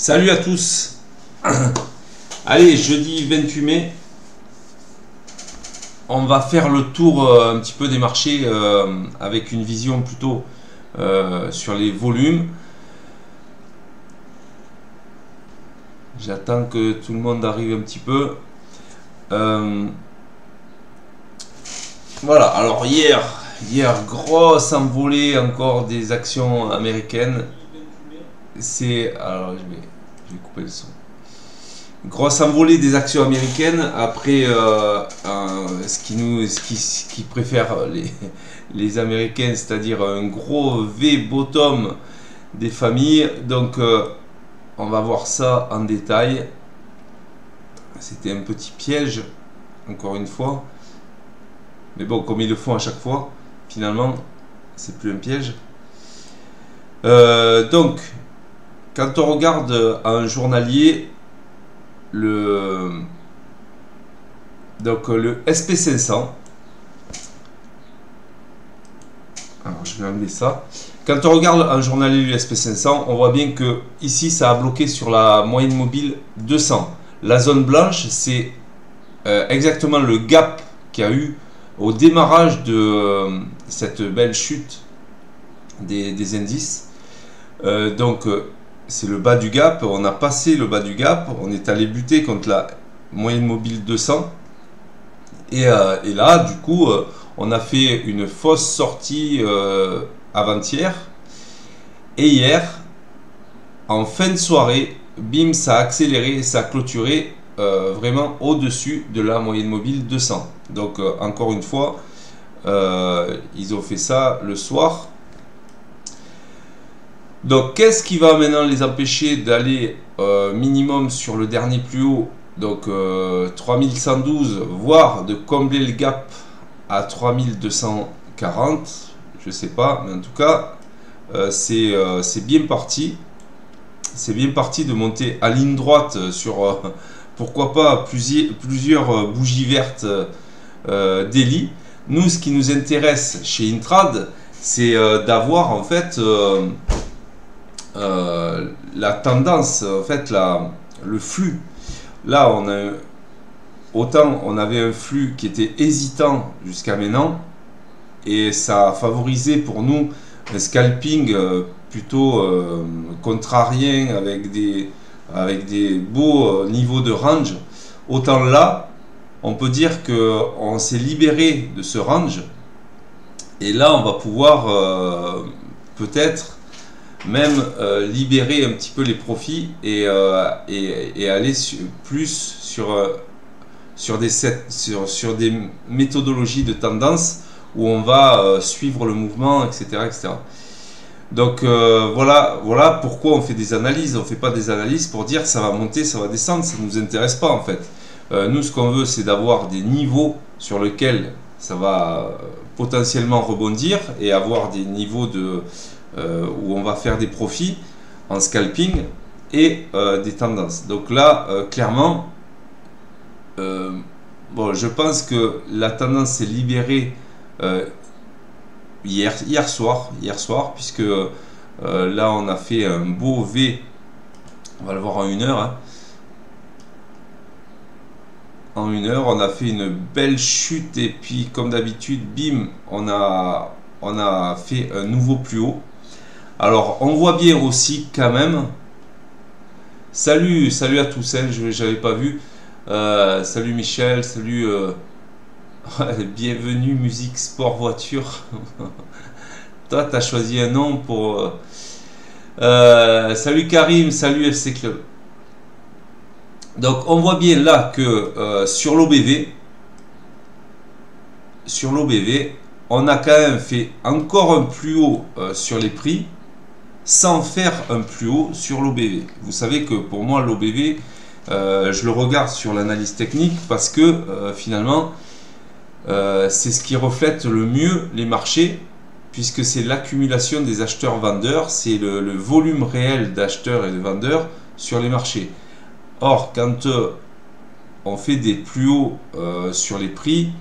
Salut à tous. Allez, jeudi 28 mai, on va faire le tour un petit peu des marchés avec une vision plutôt sur les volumes. J'attends que tout le monde arrive un petit peu. Voilà, alors hier, grosse envolée encore des actions américaines. Alors je vais couper le son. Grosse envolée des actions américaines après ce qui préfèrent les Américains, c'est-à-dire un gros V-bottom des familles. Donc on va voir ça en détail. C'était un petit piège, encore une fois. Mais bon, comme ils le font à chaque fois, finalement, c'est plus un piège. Donc, quand on regarde un journalier, le SP500, alors je vais enlever ça. Quand on regarde un journalier du SP500, on voit bien que ici ça a bloqué sur la moyenne mobile 200. La zone blanche, c'est exactement le gap qu'il y a eu au démarrage de cette belle chute des indices. Donc c'est le bas du gap, on a passé le bas du gap, on est allé buter contre la moyenne mobile 200 et là du coup on a fait une fausse sortie avant-hier, et hier en fin de soirée, bim, ça a accéléré, ça a clôturé vraiment au-dessus de la moyenne mobile 200. Donc encore une fois, ils ont fait ça le soir. Donc qu'est-ce qui va maintenant les empêcher d'aller minimum sur le dernier plus haut, donc 3112, voire de combler le gap à 3240, je sais pas, mais en tout cas c'est bien parti. C'est bien parti de monter à ligne droite sur pourquoi pas plusieurs bougies vertes daily. Nous, ce qui nous intéresse chez Intrad, c'est d'avoir en fait la tendance, en fait le flux. Là autant on avait un flux qui était hésitant jusqu'à maintenant, et ça a favorisé pour nous un scalping plutôt contrarien avec des beaux niveaux de range. Autant là on peut dire que on s'est libéré de ce range, et là on va pouvoir peut-être même libérer un petit peu les profits et aller plus sur des méthodologies de tendance où on va suivre le mouvement, etc., etc. Donc voilà pourquoi on fait des analyses. On ne fait pas des analyses pour dire ça va monter, ça va descendre, ça ne nous intéresse pas en fait. Nous, ce qu'on veut, c'est d'avoir des niveaux sur lesquels ça va potentiellement rebondir, et avoir des niveaux où on va faire des profits en scalping et des tendances. Donc là, clairement, bon, je pense que la tendance s'est libérée hier soir, puisque là on a fait un beau V. On va le voir en 1 heure. Hein. En 1 heure, on a fait une belle chute, et puis comme d'habitude, bim, on a fait un nouveau plus haut. Alors on voit bien aussi quand même. Salut à tous, hein, je n'avais pas vu. Salut Michel, salut. Bienvenue musique sport voiture. Toi tu as choisi un nom pour. Salut Karim, salut FC Club. Donc on voit bien là que sur l'OBV, on a quand même fait encore un plus haut sur les prix, sans faire un plus haut sur l'OBV. Vous savez que pour moi l'OBV, je le regarde sur l'analyse technique parce que finalement c'est ce qui reflète le mieux les marchés, puisque c'est l'accumulation des acheteurs-vendeurs, c'est le volume réel d'acheteurs et de vendeurs sur les marchés. Or, quand on fait des plus hauts sur les prix,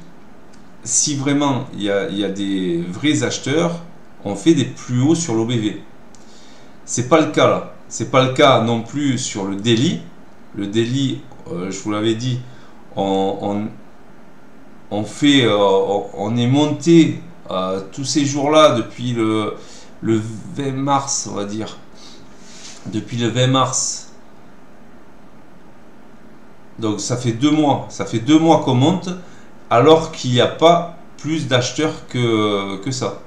si vraiment il y a des vrais acheteurs, on fait des plus hauts sur l'OBV. C'est pas le cas là. C'est pas le cas non plus sur le daily. Le daily, je vous l'avais dit, on fait, on est monté tous ces jours-là depuis le 20 mars, on va dire. Depuis le 20 mars. Donc ça fait 2 mois. Ça fait 2 mois qu'on monte, alors qu'il n'y a pas plus d'acheteurs que ça.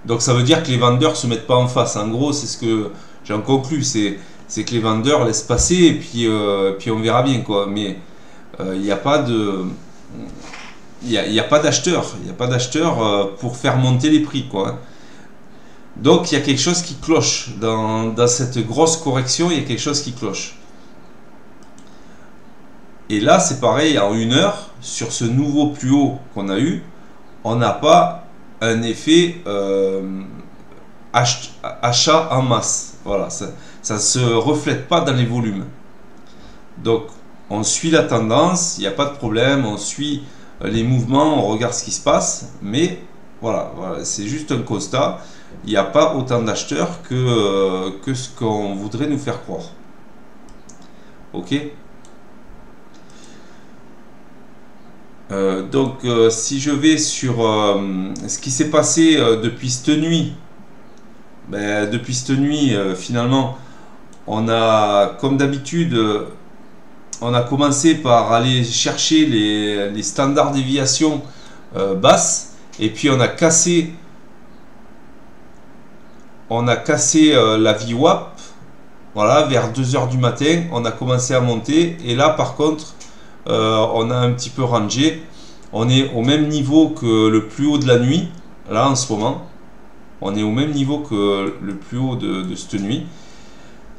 Donc ça veut dire que les vendeurs se mettent pas en face. En gros, c'est ce que j'en conclus, c'est que les vendeurs laissent passer et puis on verra bien quoi. Mais il n'y a pas de, il y a pas d'acheteurs, pour faire monter les prix quoi. Donc il y a quelque chose qui cloche dans cette grosse correction. Il y a quelque chose qui cloche. Et là c'est pareil, en 1 heure sur ce nouveau plus haut qu'on a eu, on n'a pas un effet achat en masse. Voilà, ça ne se reflète pas dans les volumes. Donc on suit la tendance, il n'y a pas de problème, on suit les mouvements, on regarde ce qui se passe, mais voilà, c'est juste un constat. Il n'y a pas autant d'acheteurs que ce qu'on voudrait nous faire croire. Ok. Donc si je vais sur ce qui s'est passé depuis cette nuit, depuis cette nuit finalement on a, comme d'habitude, on a commencé par aller chercher les standards déviation basses, et puis on a cassé la VWAP. Voilà, vers 2 h du matin on a commencé à monter, et là par contre on a un petit peu rangé. On est au même niveau que le plus haut de la nuit. Là en ce moment on est au même niveau que le plus haut de cette nuit.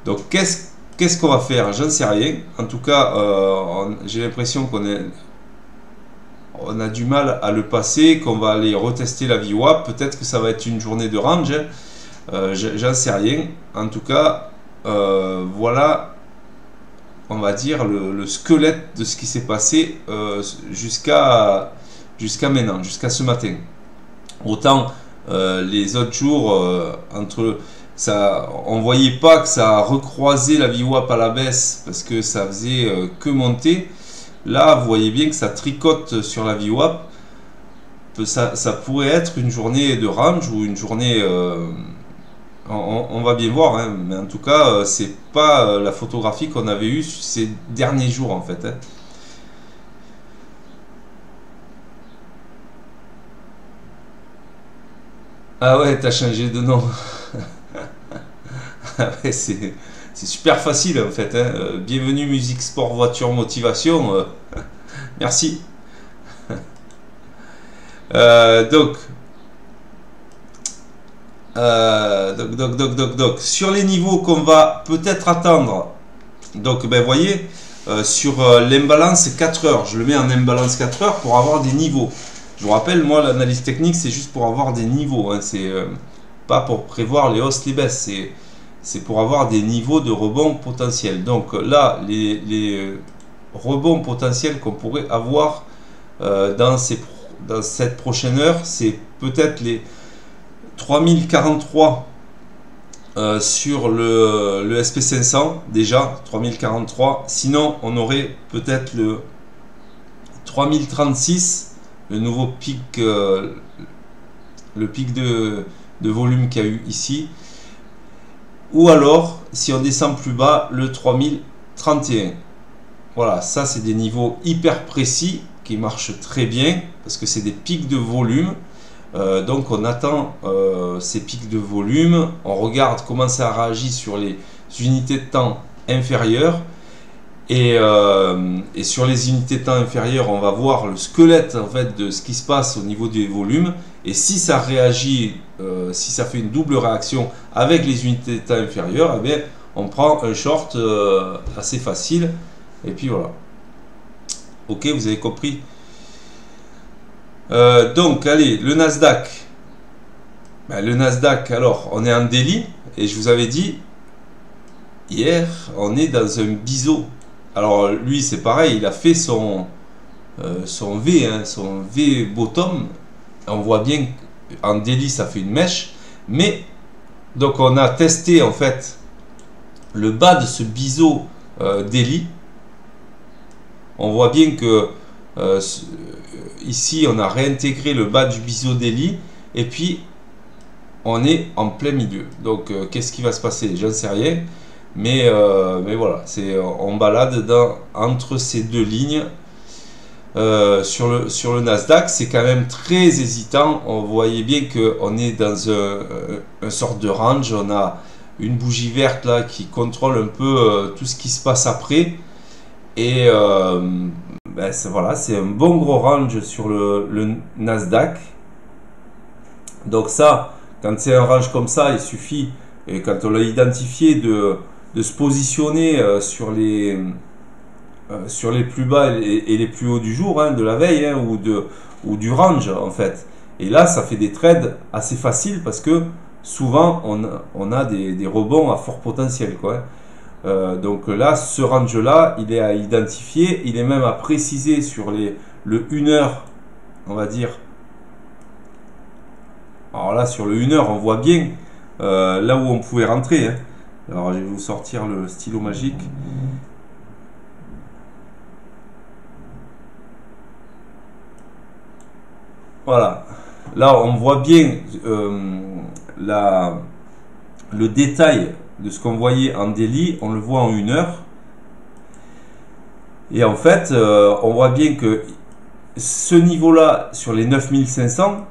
Donc qu'est-ce qu'on va faire? J'en sais rien. En tout cas j'ai l'impression on a du mal à le passer, qu'on va aller retester la VWAP. Peut-être que ça va être une journée de range, j'en sais rien. En tout cas voilà, on va dire le squelette de ce qui s'est passé jusqu'à maintenant, jusqu'à ce matin. Autant les autres jours, entre ça, on voyait pas que ça a recroisé la VWAP à la baisse, parce que ça faisait que monter. Là vous voyez bien que ça tricote sur la VWAP. Ça pourrait être une journée de range ou une journée on va bien voir, hein, mais en tout cas c'est pas la photographie qu'on avait eue ces derniers jours en fait, hein. Ah ouais, t'as changé de nom. Ah ouais, c'est super facile en fait, hein. Bienvenue Musique Sport Voiture Motivation. Merci. Donc sur les niveaux qu'on va peut-être attendre. Donc ben voyez, sur l'imbalance 4 heures, je le mets en imbalance 4 heures pour avoir des niveaux. Je vous rappelle, moi l'analyse technique c'est juste pour avoir des niveaux, hein. C'est pas pour prévoir les hausses, les baisses, c'est pour avoir des niveaux de rebond potentiel. Donc là les rebonds potentiels qu'on pourrait avoir dans cette prochaine heure, c'est peut-être les 3043 sur le SP500, déjà 3043. Sinon on aurait peut-être le 3036, le nouveau pic, le pic de volume qu'il y a eu ici, ou alors si on descend plus bas, le 3031. Voilà, ça c'est des niveaux hyper précis qui marchent très bien parce que c'est des pics de volume. Donc on attend ces pics de volume, on regarde comment ça réagit sur les unités de temps inférieures, et sur les unités de temps inférieures on va voir le squelette en fait de ce qui se passe au niveau des volumes, et si ça réagit, si ça fait une double réaction avec les unités de temps inférieures, eh bien, on prend un short assez facile, et puis voilà. Ok, vous avez compris. Donc allez, le Nasdaq. Le Nasdaq, alors on est en daily, et je vous avais dit hier on est dans un biseau. Alors lui c'est pareil, il a fait son V, hein, son V bottom. On voit bien en daily ça fait une mèche, mais donc on a testé en fait le bas de ce biseau daily, on voit bien que ici on a réintégré le bas du biseau daily et puis on est en plein milieu. Donc qu'est-ce qui va se passer? J'en sais rien, mais voilà, on balade entre ces deux lignes. Sur le Nasdaq, c'est quand même très hésitant. On voyait bien qu'on est dans un sorte de range. On a une bougie verte là qui contrôle un peu tout ce qui se passe après. Et voilà, c'est un bon gros range sur le Nasdaq. Donc ça, quand c'est un range comme ça, il suffit, et quand on l'a identifié, de se positionner sur les plus bas et les plus hauts du jour, hein, de la veille, hein, ou du range en fait. Et là, ça fait des trades assez faciles parce que souvent on a des rebonds à fort potentiel, quoi. Donc là, ce range là, il est à identifier, il est même à préciser sur le 1 heure, on va dire. Alors là, sur le 1 heure, on voit bien là où on pouvait rentrer, hein. Alors je vais vous sortir le stylo magique. Voilà, là on voit bien le détail de ce qu'on voyait en daily, on le voit en 1 heure. Et en fait, on voit bien que ce niveau-là, sur les 9500,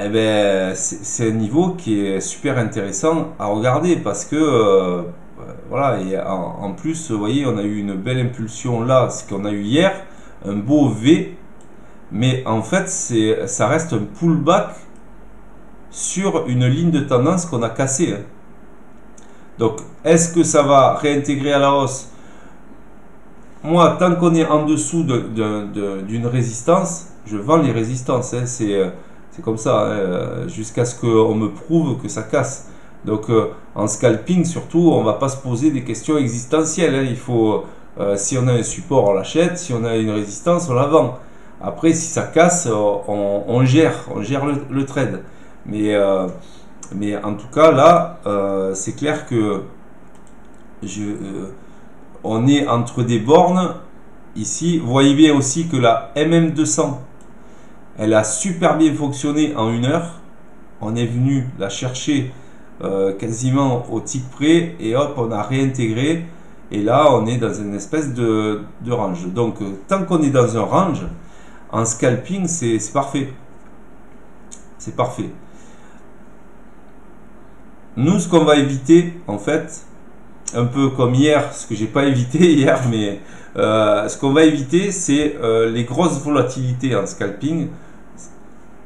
eh ben, c'est un niveau qui est super intéressant à regarder parce que, voilà, et en plus, vous voyez, on a eu une belle impulsion là, ce qu'on a eu hier, un beau V. Mais en fait, ça reste un pullback sur une ligne de tendance qu'on a cassée, hein. Donc, est-ce que ça va réintégrer à la hausse? Moi, tant qu'on est en dessous d'une résistance, je vends les résistances, hein. C'est comme ça, hein, jusqu'à ce qu'on me prouve que ça casse. Donc, en scalping, surtout, on ne va pas se poser des questions existentielles, hein. Il faut, si on a un support, on l'achète. Si on a une résistance, on la vend. Après, si ça casse, on gère le trade. Mais en tout cas, là, c'est clair que on est entre des bornes. Ici, vous voyez bien aussi que la MM200, elle a super bien fonctionné en 1 heure. On est venu la chercher quasiment au tick près et hop, on a réintégré. Et là, on est dans une espèce de range. Donc, tant qu'on est dans un range, en scalping, c'est parfait. C'est parfait. Nous, ce qu'on va éviter, en fait, un peu comme hier, ce que j'ai pas évité hier, mais ce qu'on va éviter, c'est les grosses volatilités en scalping.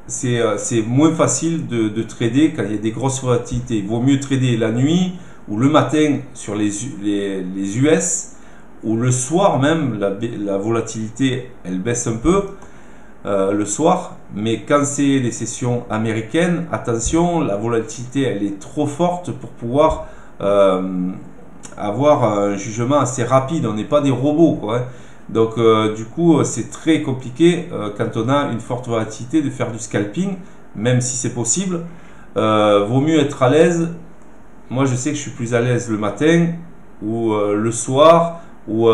C'est moins facile de trader quand il y a des grosses volatilités. Il vaut mieux trader la nuit ou le matin sur les US, ou le soir même, la volatilité, elle baisse un peu. Le soir, mais quand c'est les sessions américaines, attention, la volatilité elle est trop forte pour pouvoir avoir un jugement assez rapide. On n'est pas des robots, quoi, hein. Donc du coup c'est très compliqué quand on a une forte volatilité de faire du scalping, même si c'est possible. Vaut mieux être à l'aise. Moi je sais que je suis plus à l'aise le matin ou le soir, ou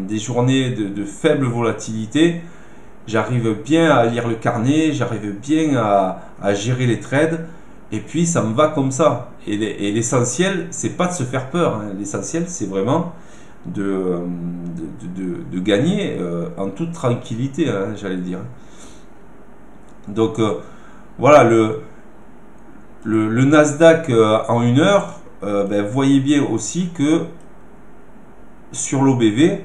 des journées de faible volatilité. J'arrive bien à lire le carnet, j'arrive bien à gérer les trades, et puis ça me va comme ça. Et l'essentiel, c'est pas de se faire peur, hein. L'essentiel, c'est vraiment de gagner en toute tranquillité, hein, j'allais dire. Donc voilà, le Nasdaq en 1 heure, ben, voyez bien aussi que sur l'OBV,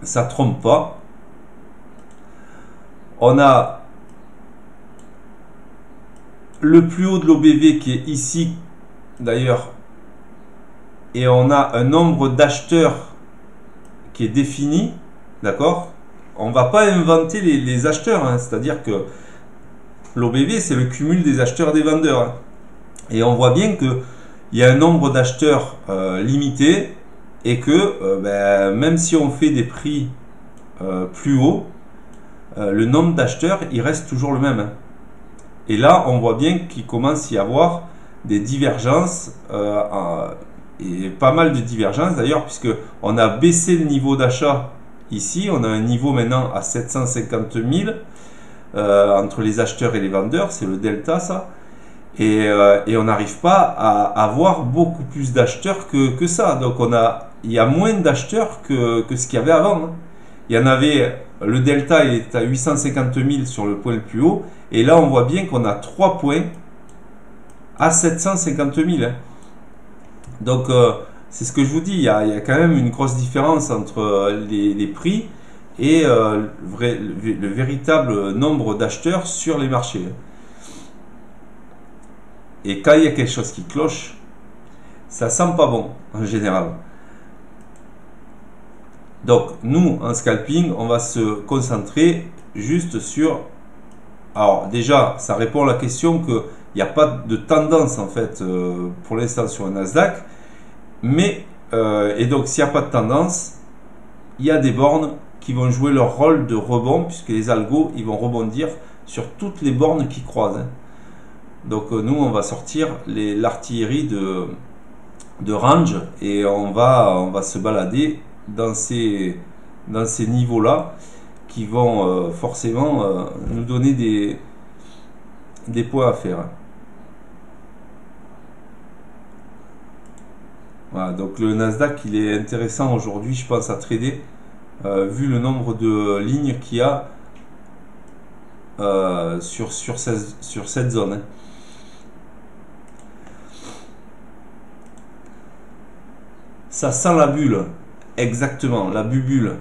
ça trompe pas. On a le plus haut de l'OBV qui est ici, d'ailleurs, et on a un nombre d'acheteurs qui est défini, d'accord? On ne va pas inventer les acheteurs, hein. C'est-à-dire que l'OBV, c'est le cumul des acheteurs et des vendeurs, hein. Et on voit bien qu'il y a un nombre d'acheteurs limité, et que ben, même si on fait des prix plus hauts, le nombre d'acheteurs, il reste toujours le même, hein. Et là, on voit bien qu'il commence à y avoir des divergences, et pas mal de divergences d'ailleurs, puisque on a baissé le niveau d'achat ici, on a un niveau maintenant à 750 000 entre les acheteurs et les vendeurs, c'est le delta ça, et on n'arrive pas à avoir beaucoup plus d'acheteurs que ça, donc il y a moins d'acheteurs que ce qu'il y avait avant, hein. Il y en avait, le delta est à 850 000 sur le point le plus haut, et là on voit bien qu'on a 3 points à 750 000, hein. Donc c'est ce que je vous dis, il y a quand même une grosse différence entre les prix et le véritable nombre d'acheteurs sur les marchés. Et quand il y a quelque chose qui cloche, ça sent pas bon en général. Donc nous en scalping, on va se concentrer juste sur... Alors déjà, ça répond à la question qu'il n'y a pas de tendance en fait pour l'instant sur le Nasdaq. Mais, et donc s'il n'y a pas de tendance, il y a des bornes qui vont jouer leur rôle de rebond, puisque les algos ils vont rebondir sur toutes les bornes qui croisent, hein. Donc nous on va sortir l'artillerie de range et on va se balader dans ces niveaux là qui vont forcément nous donner des points à faire. Voilà, donc le Nasdaq il est intéressant aujourd'hui, je pense, à trader vu le nombre de lignes qu'il y a sur cette zone, hein. Ça sent la bulle, exactement, la bubule.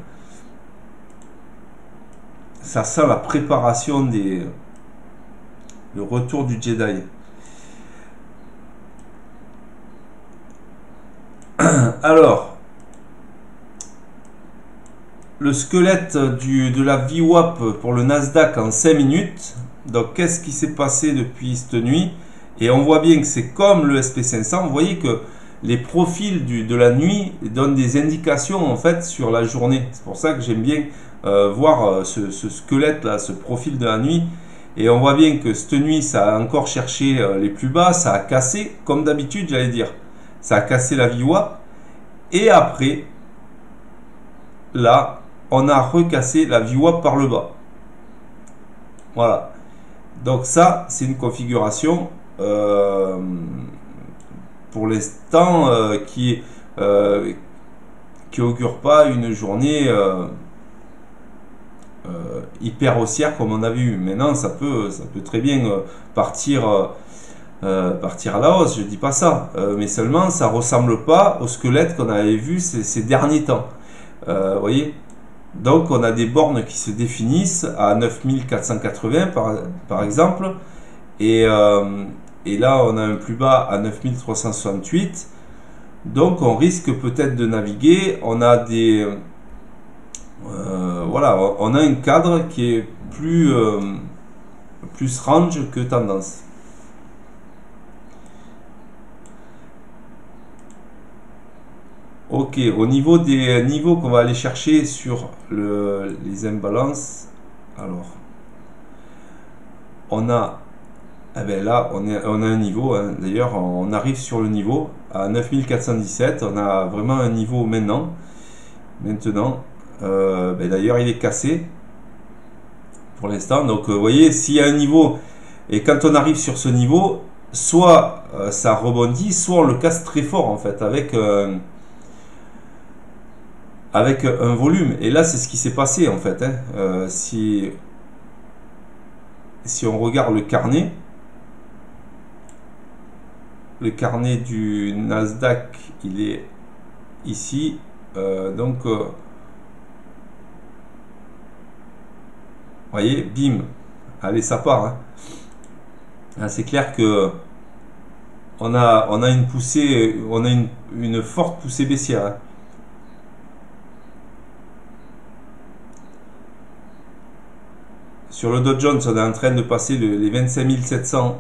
Ça sent la préparation le retour du Jedi. Alors, le squelette de la VWAP pour le Nasdaq en 5 minutes. Donc, qu'est-ce qui s'est passé depuis cette nuit? Et on voit bien que c'est comme le SP500. Vous voyez que les profils de la nuit donnent des indications en fait sur la journée. C'est pour ça que j'aime bien voir ce squelette là, ce profil de la nuit. Et on voit bien que cette nuit, ça a encore cherché les plus bas, ça a cassé, comme d'habitude, j'allais dire. Ça a cassé la VWAP. Et après, là, on a recassé la VWAP par le bas. Voilà. Donc ça, c'est une configuration pour l'instant qui augure pas une journée hyper haussière comme on avait eu. Maintenant, ça peut très bien partir à la hausse, je dis pas ça, mais seulement ça ressemble pas au squelette qu'on avait vu ces derniers temps. Voyez, donc on a des bornes qui se définissent à 9480 par exemple, et là on a un plus bas à 9368. Donc on risque peut-être de naviguer. On a des voilà, on a un cadre qui est plus range que tendance. Ok, au niveau des niveaux qu'on va aller chercher sur les imbalances, alors on a, eh ben là on a un niveau, hein. D'ailleurs on arrive sur le niveau à 9417, on a vraiment un niveau maintenant, ben d'ailleurs il est cassé pour l'instant. Donc vous voyez, s'il y a un niveau et quand on arrive sur ce niveau, soit ça rebondit, soit on le casse très fort en fait avec un volume. Et là c'est ce qui s'est passé en fait, hein. Si on regarde le carnet du Nasdaq, il est ici, donc voyez, bim, allez, ça part, hein. Là, c'est clair que on a une poussée, on a une forte poussée baissière, hein. Sur le Dow Jones, on est en train de passer les 25 700,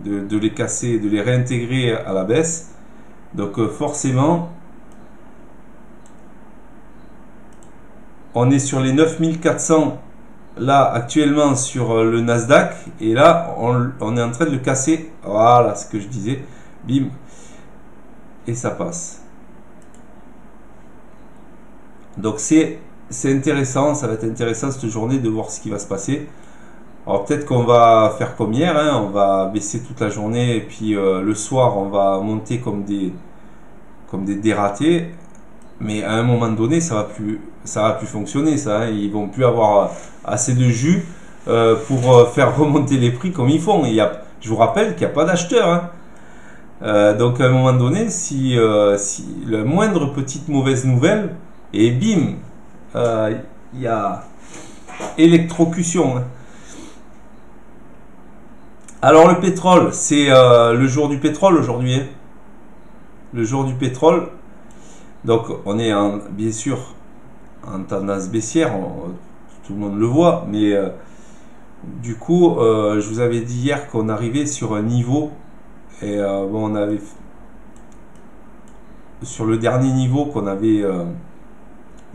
de les casser, de les réintégrer à la baisse. Donc forcément, on est sur les 9400 là actuellement sur le Nasdaq, et là on est en train de le casser. Voilà ce que je disais. Bim, et ça passe. Donc c'est intéressant, ça va être intéressant cette journée de voir ce qui va se passer. Alors peut-être qu'on va faire comme hier, hein, on va baisser toute la journée et puis le soir on va monter comme des dératés. Mais à un moment donné, ça va plus fonctionner, ça. Hein. Ils vont plus avoir assez de jus pour faire remonter les prix comme ils font. Je vous rappelle qu'il n'y a pas d'acheteurs. Hein. Donc à un moment donné, si la moindre petite mauvaise nouvelle, et bim, il y a électrocution. Hein. Alors le pétrole, c'est le jour du pétrole aujourd'hui. Hein. Le jour du pétrole. Donc on est bien sûr en tendance baissière, tout le monde le voit, mais du coup je vous avais dit hier qu'on arrivait sur un niveau, et bon, on avait sur le dernier niveau qu'on avait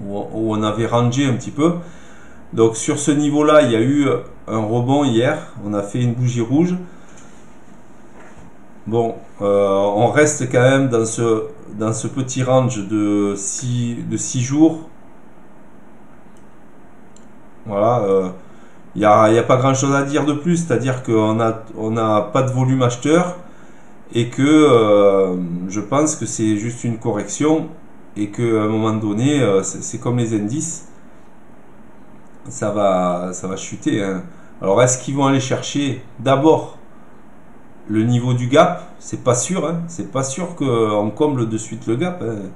où on avait rangé un petit peu. Donc sur ce niveau là il y a eu un rebond hier, on a fait une bougie rouge. Bon, on reste quand même dans ce petit range de 6 jours. Voilà, il n'y a pas grand chose à dire de plus, c'est-à-dire qu'on n'a pas de volume acheteur et que je pense que c'est juste une correction et qu'à un moment donné, c'est comme les indices, ça va chuter. Hein. Alors est-ce qu'ils vont aller chercher d'abord le niveau du gap? C'est pas sûr, hein. C'est pas sûr qu'on comble de suite le gap, hein.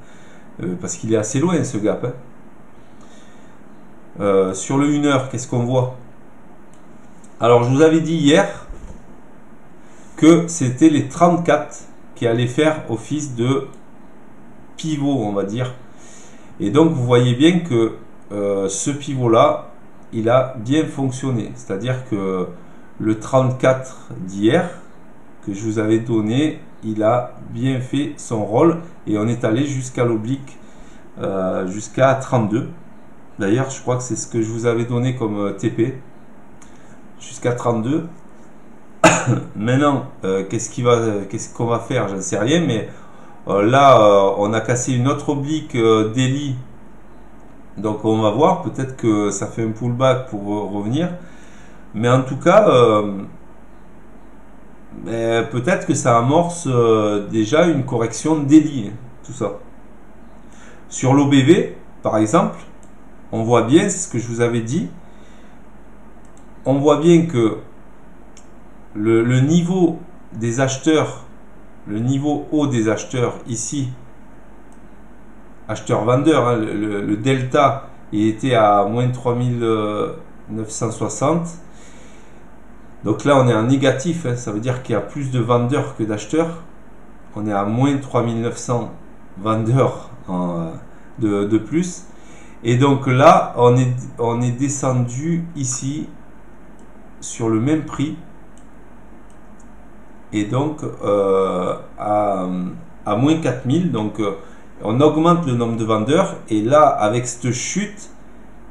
Parce qu'il est assez loin ce gap. Hein. Sur le 1 heure, qu'est-ce qu'on voit? Alors je vous avais dit hier que c'était les 34 qui allaient faire office de pivot, on va dire. Et donc vous voyez bien que ce pivot là, il a bien fonctionné. C'est-à-dire que le 34 d'hier que je vous avais donné, il a bien fait son rôle et on est allé jusqu'à l'oblique, jusqu'à 32. D'ailleurs, je crois que c'est ce que je vous avais donné comme TP, jusqu'à 32. Maintenant, qu'est-ce qu'on va faire? J'en sais rien, mais là, on a cassé une autre oblique daily. Donc on va voir, peut-être que ça fait un pullback pour revenir. Mais en tout cas, peut-être que ça amorce déjà une correction daily, hein, tout ça. Sur l'OBV, par exemple, on voit bien, c'est ce que je vous avais dit, on voit bien que le niveau des acheteurs, le niveau haut des acheteurs ici, acheteur-vendeur, hein, le delta, il était à moins 3960. Donc là on est en négatif, hein, ça veut dire qu'il y a plus de vendeurs que d'acheteurs. On est à moins 3900 vendeurs de plus. Et donc là on est descendu ici sur le même prix. Et donc à moins 4000. Donc on augmente le nombre de vendeurs. Et là avec cette chute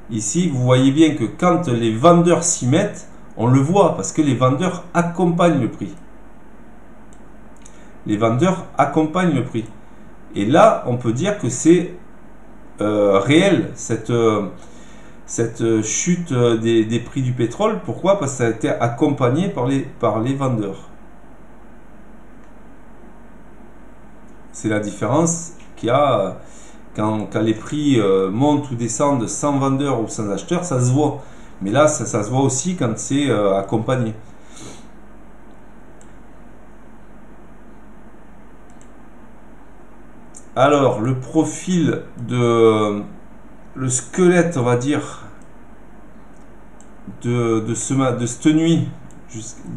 ici, vous voyez bien que quand les vendeurs s'y mettent, on le voit parce que les vendeurs accompagnent le prix. Les vendeurs accompagnent le prix. Et là, on peut dire que c'est réel, cette chute des prix du pétrole. Pourquoi? Parce que ça a été accompagné par les vendeurs. C'est la différence qu'il y a quand les prix montent ou descendent sans vendeurs ou sans acheteurs, ça se voit. Mais là, ça se voit aussi quand c'est accompagné. Alors, le profil le squelette, on va dire, de cette nuit,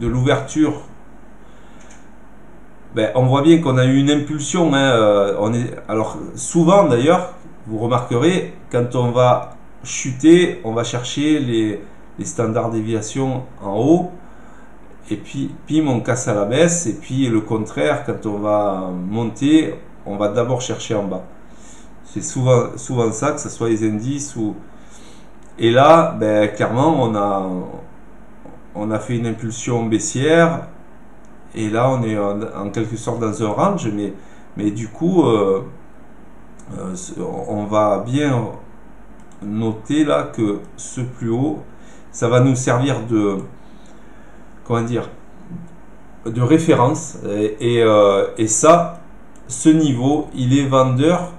de l'ouverture, ben, on voit bien qu'on a eu une impulsion. Hein, alors, souvent d'ailleurs, vous remarquerez, quand on va chuter, on va chercher les standards déviation en haut et puis pim, on casse à la baisse. Et puis le contraire, quand on va monter, on va d'abord chercher en bas. C'est souvent ça, que ce soit les indices Et là, ben, clairement, on a fait une impulsion baissière. Et là, on est en quelque sorte dans un range. Mais du coup, on va bien noter là que ce plus haut, ça va nous servir de, comment dire, de référence. Et ça, ce niveau, il est vendeur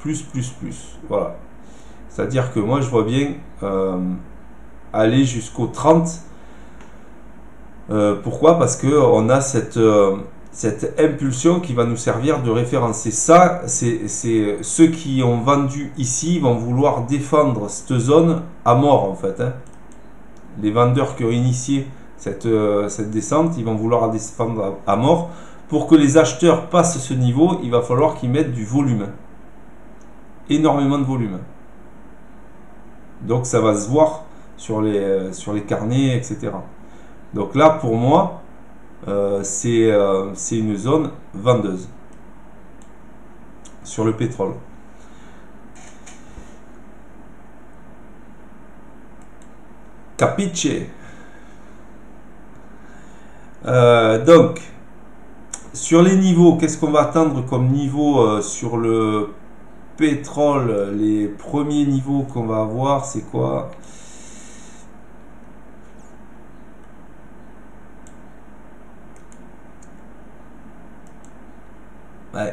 plus. Voilà. C'est-à-dire que moi, je vois bien aller jusqu'au 30. Pourquoi? Parce que on a cette impulsion qui va nous servir de référence. Et ça, c'est ceux qui ont vendu ici vont vouloir défendre cette zone à mort, en fait. Hein. Les vendeurs qui ont initié cette descente, ils vont vouloir la défendre à mort. Pour que les acheteurs passent ce niveau, il va falloir qu'ils mettent du volume. Énormément de volume. Donc ça va se voir sur les carnets, etc. Donc là, pour moi, c'est une zone vendeuse sur le pétrole. Capiche. Donc, sur les niveaux, qu'est-ce qu'on va attendre comme niveau sur le pétrole? Les premiers niveaux qu'on va avoir, c'est quoi?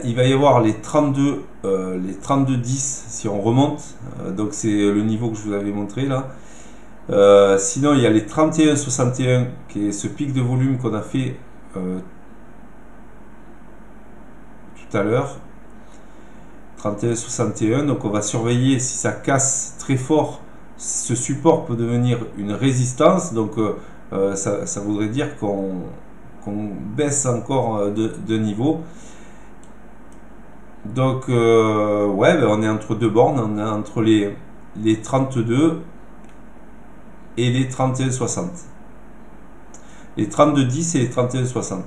Il va y avoir les 32 10 si on remonte, donc c'est le niveau que je vous avais montré là. Sinon il y a les 31 61 qui est ce pic de volume qu'on a fait tout à l'heure, 31 61. Donc on va surveiller, si ça casse très fort, ce support peut devenir une résistance, donc ça voudrait dire qu'on baisse encore de niveau. Donc ouais, ben on est entre deux bornes, on est entre les 32 et les 31 60, les 32 10 et les 31 60.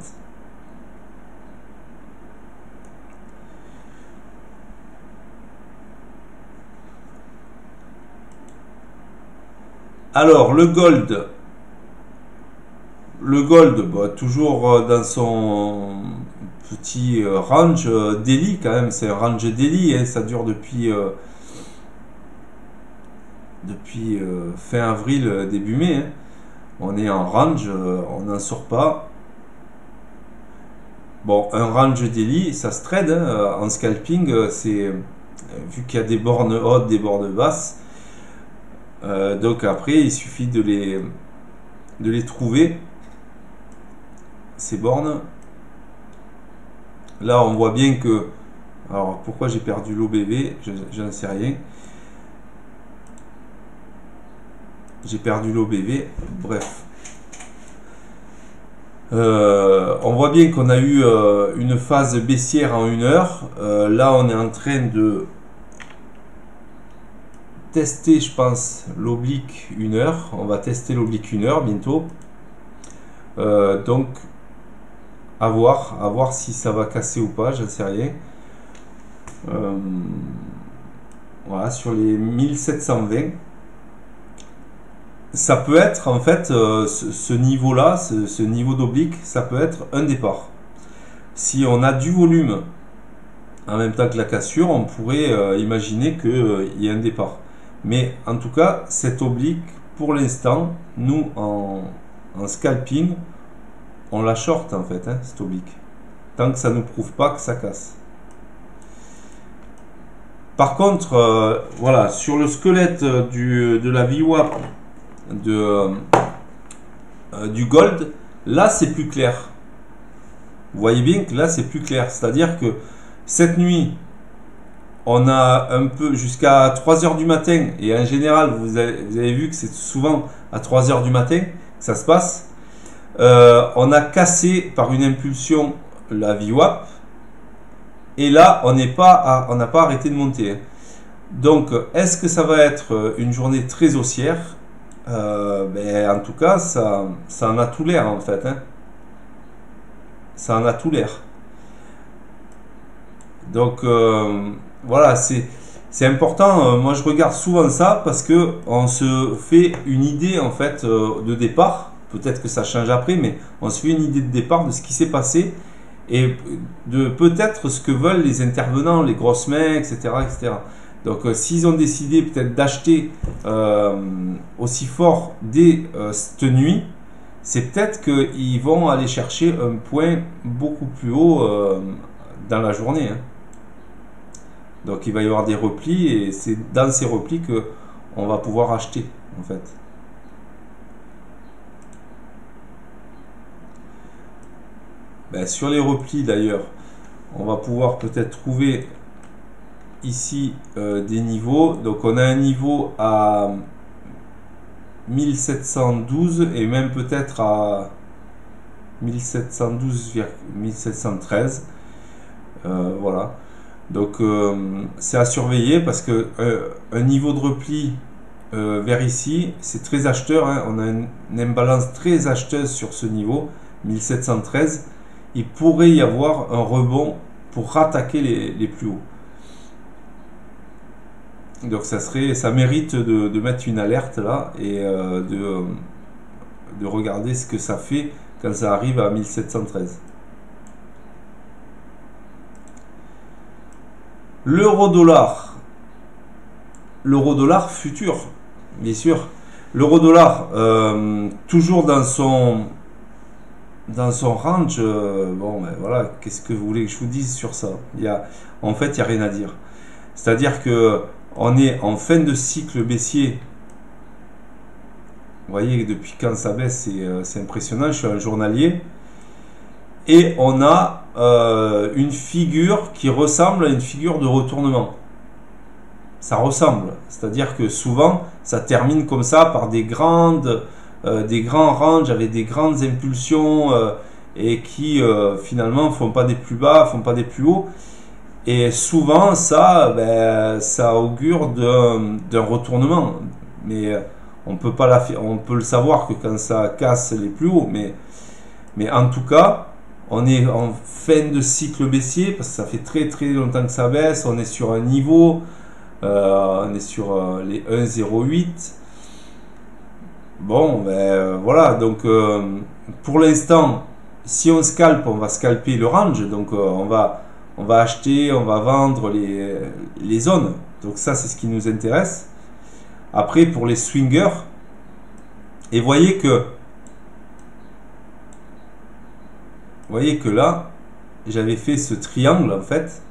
Alors le gold, bah, toujours dans son petit range daily, quand même, c'est un range daily, hein, ça dure depuis fin avril, début mai, hein. On est en range, on n'en sort pas. Bon, un range daily, ça se trade, hein, en scalping, c'est vu qu'il y a des bornes hautes, des bornes basses, donc après il suffit de les trouver, ces bornes. Là, on voit bien que... Alors, pourquoi j'ai perdu l'OBV? Je n'en sais rien. J'ai perdu l'OBV. Bref. On voit bien qu'on a eu une phase baissière en 1 heure. Là, on est en train de tester, je pense, l'oblique 1 heure. On va tester l'oblique 1 heure bientôt. Donc... à voir si ça va casser ou pas, je ne sais rien. Voilà, sur les 1720, ça peut être en fait ce niveau-là, ce niveau d'oblique, ça peut être un départ. Si on a du volume en même temps que la cassure, on pourrait imaginer qu'il y a un départ. Mais en tout cas, cette oblique, pour l'instant, nous en scalping, on la short en fait, hein, cette oblique, tant que ça ne prouve pas que ça casse. Par contre, voilà, sur le squelette de la VWAP du gold, là c'est plus clair. Vous voyez bien que là c'est plus clair, c'est-à-dire que cette nuit, on a un peu jusqu'à 3 heures du matin, et en général, vous avez vu que c'est souvent à 3 heures du matin que ça se passe. On a cassé par une impulsion la VWAP, et là on n'a pas arrêté de monter. Donc est-ce que ça va être une journée très haussière? Ben, en tout cas ça en a tout l'air en fait, hein. Ça en a tout l'air. Donc voilà, C'est important, moi je regarde souvent ça parce que on se fait une idée en fait de départ. Peut-être que ça change après, mais on se fait une idée de départ de ce qui s'est passé et de peut-être ce que veulent les intervenants, les grosses mains, etc., etc. Donc s'ils ont décidé peut-être d'acheter aussi fort dès cette nuit, c'est peut-être qu'ils vont aller chercher un point beaucoup plus haut dans la journée, hein. Donc il va y avoir des replis et c'est dans ces replis que on va pouvoir acheter en fait. Ben, sur les replis d'ailleurs, on va pouvoir peut-être trouver ici des niveaux. Donc on a un niveau à 1712 et même peut-être à 1712, 1713. Voilà. Donc c'est à surveiller parce que un niveau de repli vers ici, c'est très acheteur, hein. On a une imbalance très acheteuse sur ce niveau, 1713. Il pourrait y avoir un rebond pour rattaquer les plus hauts. Donc ça mérite de mettre une alerte là et de regarder ce que ça fait quand ça arrive à 1713. L'euro-dollar. L'euro-dollar futur, bien sûr. L'euro-dollar, toujours dans son range. Bon, ben voilà, qu'est-ce que vous voulez que je vous dise sur ça? En fait, il n'y a rien à dire. C'est-à-dire que on est en fin de cycle baissier. Vous voyez, depuis quand ça baisse, c'est impressionnant. Je suis un journalier. Et on a une figure qui ressemble à une figure de retournement. Ça ressemble. C'est-à-dire que souvent, ça termine comme ça par des grands ranges avec des grandes impulsions et qui finalement font pas des plus bas, font pas des plus hauts. Et souvent, ça, ça augure d'un retournement. Mais on peut le savoir que quand ça casse les plus hauts. Mais en tout cas, on est en fin de cycle baissier parce que ça fait très très longtemps que ça baisse. On est sur un niveau, on est sur les 1,08. Bon, voilà. Donc pour l'instant, si on scalpe, on va scalper le range. Donc on va acheter, on va vendre les zones. Donc ça, c'est ce qui nous intéresse. Après, pour les swingers, et voyez que là, j'avais fait ce triangle en fait.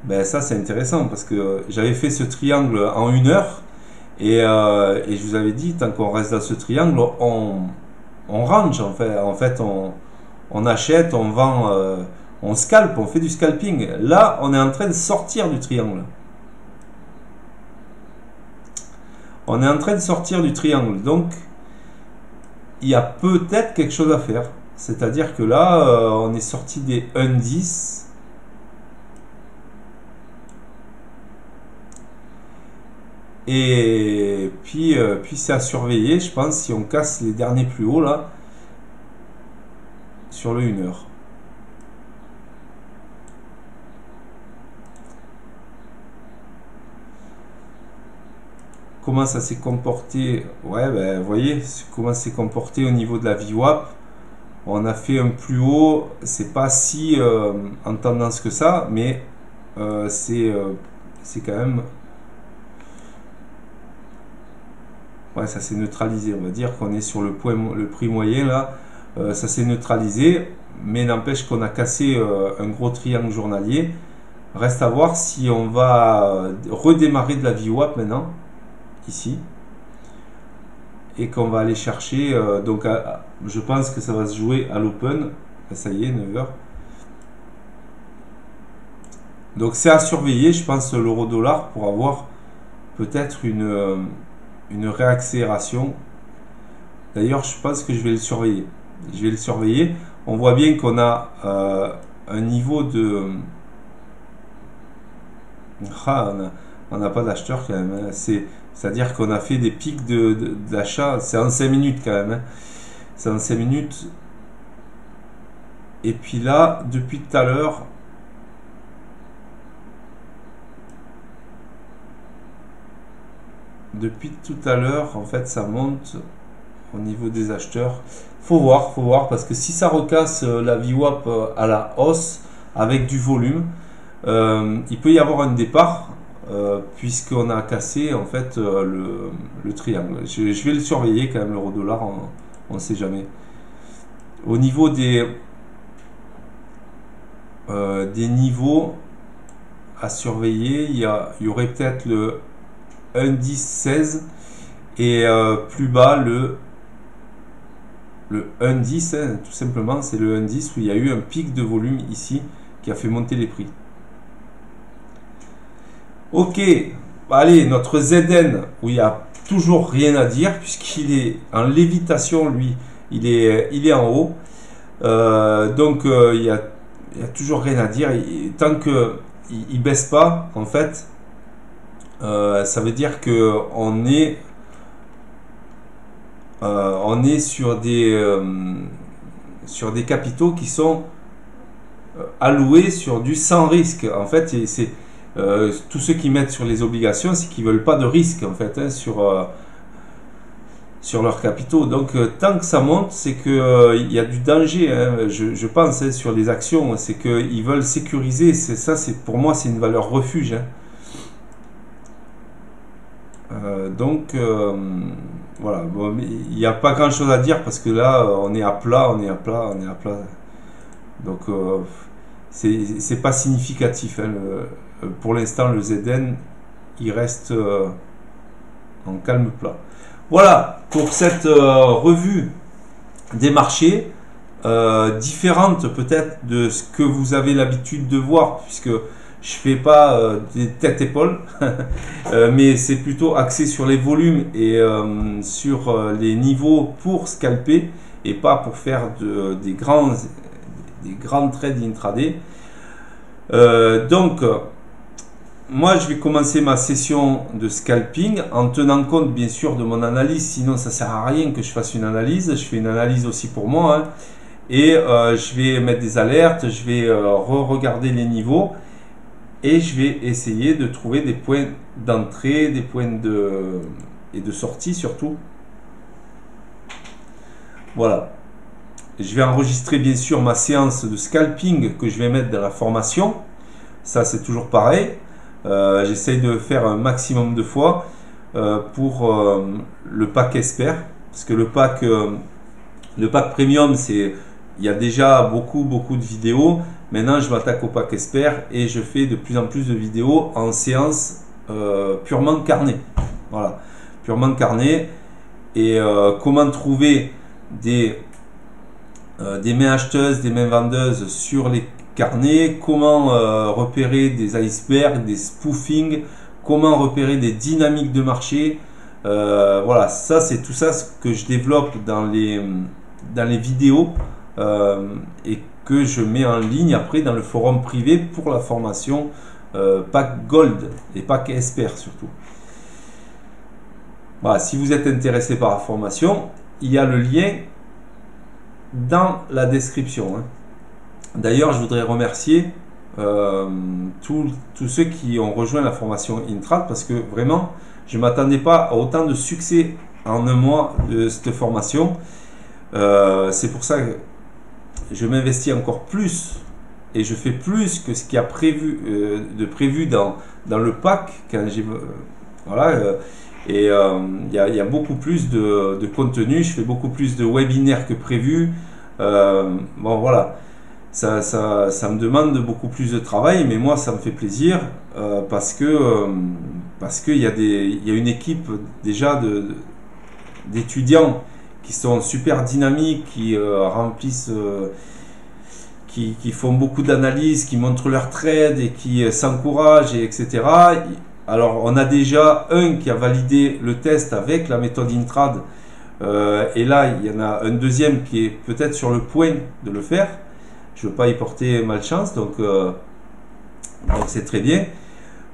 Ben ça, c'est intéressant parce que j'avais fait ce triangle en 1 heure et je vous avais dit, tant qu'on reste dans ce triangle, on range en fait. En fait, on achète, on vend, on scalpe, on fait du scalping. Là, on est en train de sortir du triangle. On est en train de sortir du triangle. Donc, il y a peut-être quelque chose à faire. C'est-à-dire que là, on est sorti des 1,10. Et puis c'est à surveiller, je pense, si on casse les derniers plus hauts là, sur le 1 heure. Comment ça s'est comporté? Ouais, ben, vous voyez comment c'est comporté au niveau de la VWAP. On a fait un plus haut, c'est pas si en tendance que ça, mais c'est quand même... Ouais, ça s'est neutralisé. On va dire qu'on est sur le prix moyen là. Ça s'est neutralisé, mais n'empêche qu'on a cassé un gros triangle journalier. Reste à voir si on va redémarrer de la VWAP maintenant, ici. Et qu'on va aller chercher, donc je pense que ça va se jouer à l'open. Ça y est, 9h. Donc c'est à surveiller, je pense, l'euro-dollar pour avoir peut-être une réaccélération. D'ailleurs, je pense que je vais le surveiller. Je vais le surveiller. On voit bien qu'on a un niveau de... Ah, on n'a pas d'acheteur quand même, hein. C'est-à-dire qu'on a fait des pics d'achat. C'est en 5 minutes quand même, hein. C'est en 5 minutes. Et puis là, depuis tout à l'heure, depuis tout à l'heure, en fait, ça monte au niveau des acheteurs. Faut voir, parce que si ça recasse la VWAP à la hausse avec du volume, il peut y avoir un départ, puisqu'on a cassé en fait le triangle. Je vais le surveiller quand même, l'euro-dollar, on ne sait jamais. Au niveau des niveaux à surveiller, il y aurait peut-être le 1,10-16 et plus bas le 1,10, hein, tout simplement, c'est le 1,10 où il y a eu un pic de volume ici qui a fait monter les prix. Ok, allez, notre ZN où il n'y a toujours rien à dire puisqu'il est en lévitation, lui, il est en haut. Donc il y a toujours rien à dire. Tant que il baisse pas, en fait, ça veut dire que on est sur des capitaux qui sont alloués sur du sans risque. En fait, c'est tous ceux qui mettent sur les obligations, c'est qu'ils veulent pas de risque en fait, hein, sur leurs capitaux. Donc tant que ça monte, c'est que il y a du danger, hein, je pense, hein, sur les actions, c'est qu'ils veulent sécuriser. C'est ça, c'est pour moi, c'est une valeur refuge, hein. Donc voilà, bon, il n'y a pas grand chose à dire parce que là on est à plat. Donc c'est pas significatif, hein, pour l'instant le ZN il reste en calme plat. Voilà pour cette revue des marchés, différente peut-être de ce que vous avez l'habitude de voir, puisque je fais pas des tête-épaules, mais c'est plutôt axé sur les volumes et sur les niveaux pour scalper et pas pour faire des grands trades intraday. Donc, moi, je vais commencer ma session de scalping en tenant compte, bien sûr, de mon analyse. Sinon, ça sert à rien que je fasse une analyse. Je fais une analyse aussi pour moi, hein. Et je vais mettre des alertes. Je vais re-regarder les niveaux et je vais essayer de trouver des points d'entrée, des points et de sortie surtout. Voilà. Je vais enregistrer bien sûr ma séance de scalping que je vais mettre dans la formation. Ça, c'est toujours pareil. J'essaye de faire un maximum de fois pour le pack expert, parce que le pack premium, il y a déjà beaucoup de vidéos. Maintenant, je m'attaque au pack expert et je fais de plus en plus de vidéos en séance purement carnet. Voilà, purement carnet. Et comment trouver des mains acheteuses, des mains vendeuses sur les carnets, comment repérer des icebergs, des spoofings, comment repérer des dynamiques de marché. Voilà, ça c'est tout ça ce que je développe dans les vidéos et que je mets en ligne après dans le forum privé pour la formation pack Gold et pack Expert surtout. Voilà, si vous êtes intéressé par la formation, il y a le lien dans la description, hein. D'ailleurs, je voudrais remercier tous ceux qui ont rejoint la formation Intrad, parce que vraiment, je ne m'attendais pas à autant de succès en un mois de cette formation. C'est pour ça que je m'investis encore plus et je fais plus que ce qu'il y a prévu dans le pack quand j'ai voilà. Et il y a beaucoup plus de contenu, je fais beaucoup plus de webinaires que prévu. Bon voilà, ça me demande beaucoup plus de travail, mais moi ça me fait plaisir parce que il y a une équipe déjà d'étudiants qui sont super dynamiques, qui remplissent, qui font beaucoup d'analyses, qui montrent leurs trades et qui s'encouragent, etc. Alors, on a déjà un qui a validé le test avec la méthode Intrad. Et là, il y en a un deuxième qui est peut-être sur le point de le faire. Je ne veux pas y porter malchance, donc c'est très bien.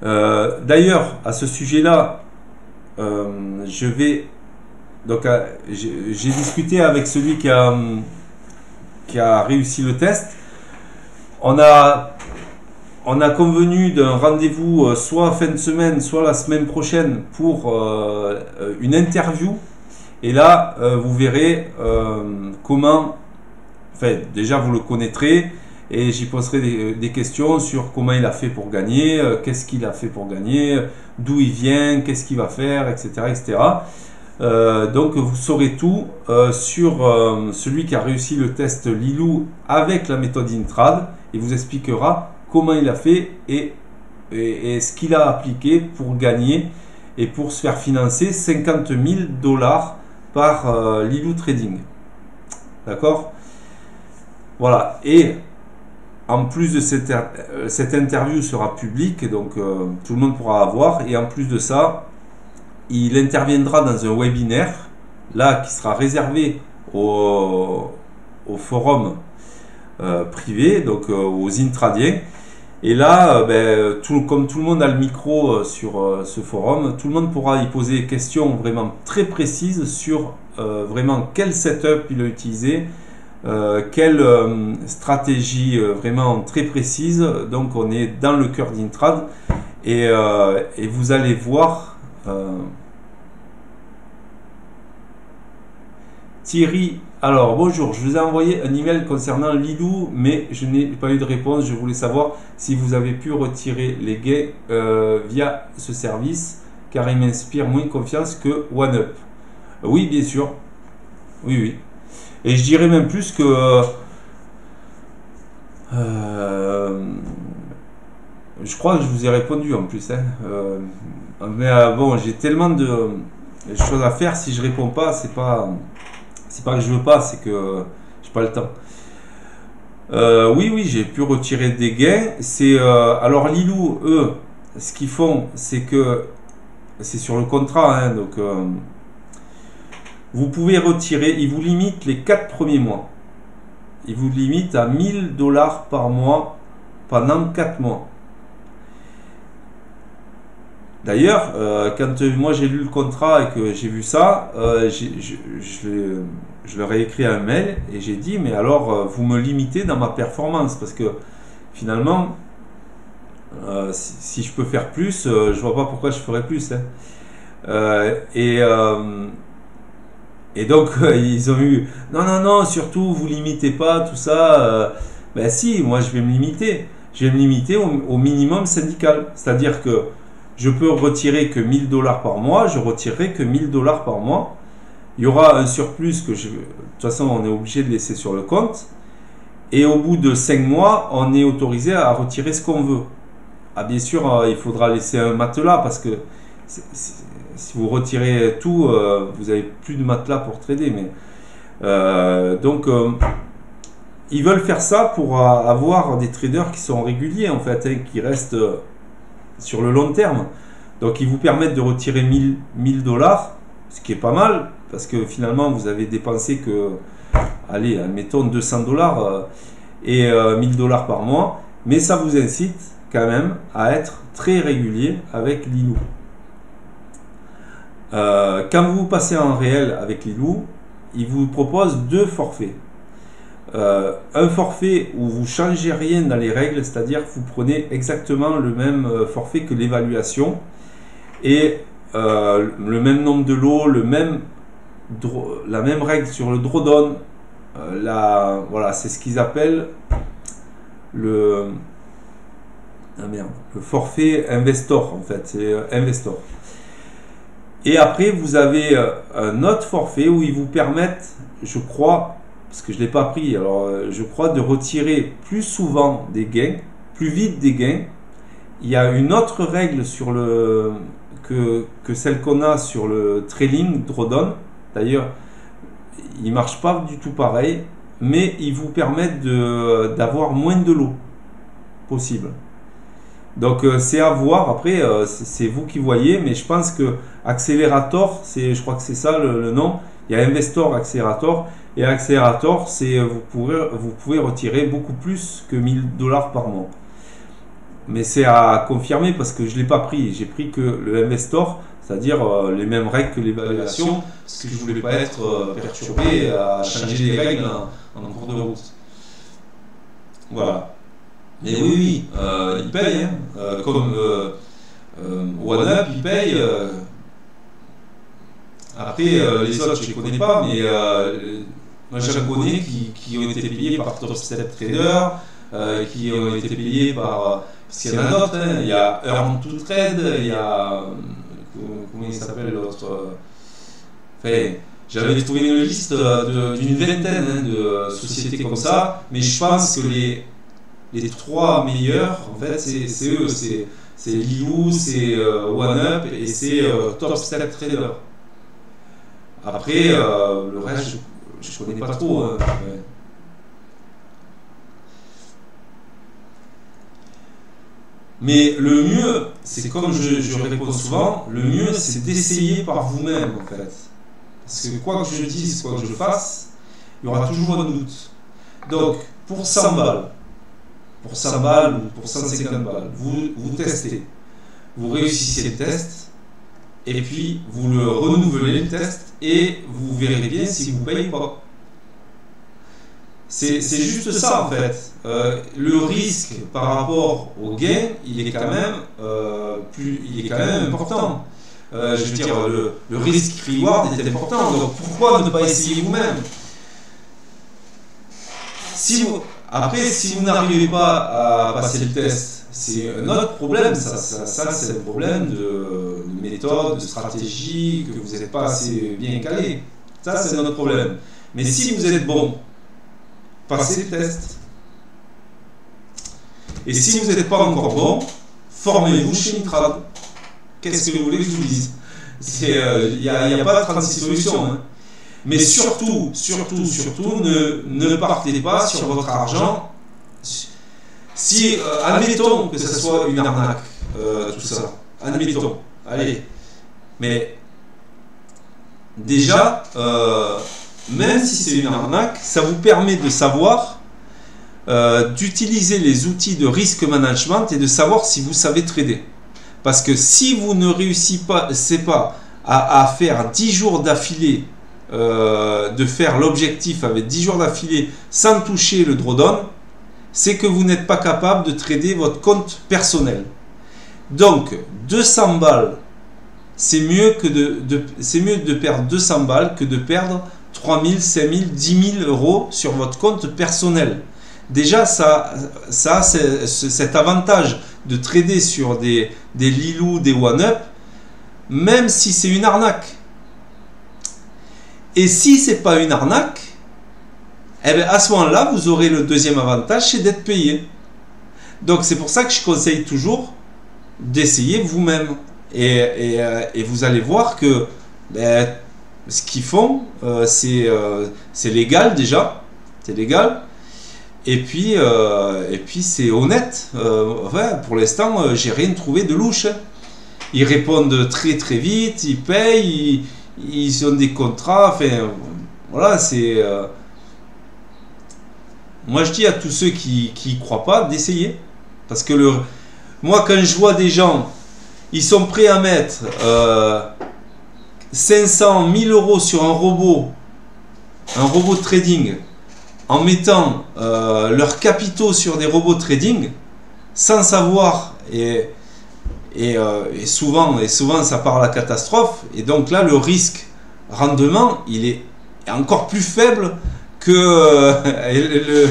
D'ailleurs, à ce sujet-là, j'ai discuté avec celui qui a réussi le test. On a on a convenu d'un rendez-vous soit fin de semaine, soit la semaine prochaine pour une interview. Et là, vous verrez comment, enfin déjà vous le connaîtrez et j'y poserai des questions sur comment il a fait pour gagner, qu'est-ce qu'il a fait pour gagner, d'où il vient, qu'est-ce qu'il va faire, etc. etc. Donc vous saurez tout sur celui qui a réussi le test Lilou avec la méthode Intrad. Il vous expliquera comment il a fait et ce qu'il a appliqué pour gagner et pour se faire financer 50 000 $ par Lilou Trading. D'accord? Voilà. Et en plus de cette interview sera publique, donc tout le monde pourra avoir. Et en plus de ça, il interviendra dans un webinaire, là, qui sera réservé au forum privé, donc aux intradiens. Et là, comme tout le monde a le micro sur ce forum, tout le monde pourra y poser des questions vraiment très précises sur vraiment quel setup il a utilisé, quelle stratégie vraiment très précise. Donc on est dans le cœur d'Intrad et vous allez voir Thierry. Alors bonjour, je vous ai envoyé un email concernant Lilou, mais je n'ai pas eu de réponse. Je voulais savoir si vous avez pu retirer les gains via ce service, car il m'inspire moins confiance que OneUp. Oui, bien sûr. Oui, oui. Et je dirais même plus que je crois que je vous ai répondu en plus. Hein. Mais bon, j'ai tellement de choses à faire. Si je réponds pas, c'est pas que je veux pas, c'est que j'ai pas le temps. Oui, j'ai pu retirer des gains. Alors Lilou, eux, ce qu'ils font, c'est que c'est sur le contrat, hein, donc vous pouvez retirer. Ils vous limitent les 4 premiers mois. Ils vous limitent à 1000 $ par mois pendant 4 mois. D'ailleurs, quand moi j'ai lu le contrat et que j'ai vu ça, je leur ai écrit un mail et j'ai dit, mais alors vous me limitez dans ma performance, parce que finalement, si je peux faire plus, je vois pas pourquoi je ferais plus. Hein. Et donc ils ont eu, non, surtout vous limitez pas tout ça. Ben si, moi je vais me limiter. Je vais me limiter au minimum syndical, c'est-à-dire que je peux retirer que 1000 $ par mois, je retirerai que 1000 $ par mois. Il y aura un surplus que de toute façon on est obligé de laisser sur le compte. Et au bout de 5 mois, on est autorisé à retirer ce qu'on veut. Ah, bien sûr, il faudra laisser un matelas parce que si vous retirez tout, vous n'avez plus de matelas pour trader. Mais, donc, ils veulent faire ça pour avoir des traders qui sont réguliers en fait, hein, qui restent sur le long terme. Donc ils vous permettent de retirer 1000 $, ce qui est pas mal, parce que finalement vous avez dépensé que, allez, admettons 200 $ et 1000 $ par mois, mais ça vous incite quand même à être très régulier avec Lilou. Quand vous passez en réel avec Lilou, il vous propose 2 forfaits. Un forfait où vous changez rien dans les règles, c'est-à-dire que vous prenez exactement le même forfait que l'évaluation et le même nombre de lots, la même règle sur le drawdown. Voilà, c'est ce qu'ils appellent le forfait investor en fait, c'est investor. Et après vous avez un autre forfait où ils vous permettent, je crois, parce que je ne l'ai pas pris, alors je crois, de retirer plus souvent des gains, plus vite des gains. Il y a une autre règle sur que celle qu'on a sur le trailing drawdown. D'ailleurs, il ne marche pas du tout pareil, mais ils vous permettent d'avoir moins de lots possible. Donc c'est à voir, après c'est vous qui voyez, mais je pense que Accelerator, je crois que c'est ça le nom. Il y a Investor, Accelerator, et Accelerator, vous pouvez retirer beaucoup plus que 1000 $ par mois. Mais c'est à confirmer parce que je ne l'ai pas pris. J'ai pris que le Investor, c'est-à-dire les mêmes règles que l'évaluation, parce que je ne voulais pas être perturbé à changer les règles en cours de route. Voilà. Mais oui, oui, ils payent, hein. Comme OneUp, ils payent. Après, les autres, je ne les connais pas, mais moi, j'en connais qui ont été payés par Top Step Trader, qui ont été payés par. Parce qu'il y en a d'autres, hein. Il y a Earn to Trade, il y a. Comment il s'appelle l'autre enfin, j'avais trouvé une liste d'une vingtaine, hein, de sociétés comme ça, mais je pense que les trois meilleurs, en fait, c'est eux. C'est Lilou, c'est OneUp et c'est Top Step Trader. Après, le reste, je ne connais pas trop. Hein, ouais. Mais le mieux, c'est comme je réponds souvent, le mieux c'est d'essayer par vous-même en fait. Parce que quoi que je dise, quoi que je fasse, il y aura toujours un doute. Donc, pour 100 balles, pour 100 balles ou pour 150 balles, vous testez. Vous réussissez le test, et puis vous le renouvelez le test, et vous verrez bien si vous ne payez pas. C'est juste ça en fait. Le risque par rapport au gain, il est quand même, important. Je veux dire, le risque reward est important. Donc pourquoi ne pas essayer vous-même? Après, si vous n'arrivez pas à passer le test, c'est un autre problème. Ça c'est un problème de méthode, de stratégie, que vous n'êtes pas assez bien calé. Ça, c'est un autre problème. Mais si vous êtes bon, passez le test. Et si vous n'êtes pas encore bon, formez-vous chez Nitrad. Qu'est-ce que vous voulez que je vous dise? Il n'y a pas de 36 solutions. Hein. Mais surtout, ne partez pas sur votre argent. Si, admettons que ce soit une arnaque, tout ça. Admettons. Allez. Mais déjà, même si c'est une arnaque, ça vous permet de savoir, d'utiliser les outils de risk management et de savoir si vous savez trader. Parce que si vous ne réussissez pas à faire 10 jours d'affilée, de faire l'objectif avec 10 jours d'affilée sans toucher le drawdown, c'est que vous n'êtes pas capable de trader votre compte personnel. Donc 200 balles, c'est mieux de perdre 200 balles que de perdre 3 000, 5 000, 10 000 euros sur votre compte personnel. Déjà, ça a cet avantage de trader sur des Lilou, des OneUp, même si c'est une arnaque. Et si ce n'est pas une arnaque, eh bien à ce moment-là, vous aurez le deuxième avantage, c'est d'être payé. Donc c'est pour ça que je conseille toujours d'essayer vous-même. Et vous allez voir que ce qu'ils font, c'est légal déjà. C'est légal. Et puis c'est honnête. Ouais, pour l'instant, j'ai rien trouvé de louche. Ils répondent très très vite, ils payent, ils ont des contrats. Enfin, voilà, c'est. Moi, je dis à tous ceux qui y croient pas d'essayer. Parce que moi, quand je vois des gens, ils sont prêts à mettre 500, 1000 euros sur un robot de trading, en mettant leurs capitaux sur des robots de trading, sans savoir, et souvent ça part à la catastrophe, et donc là le risque rendement il est encore plus faible que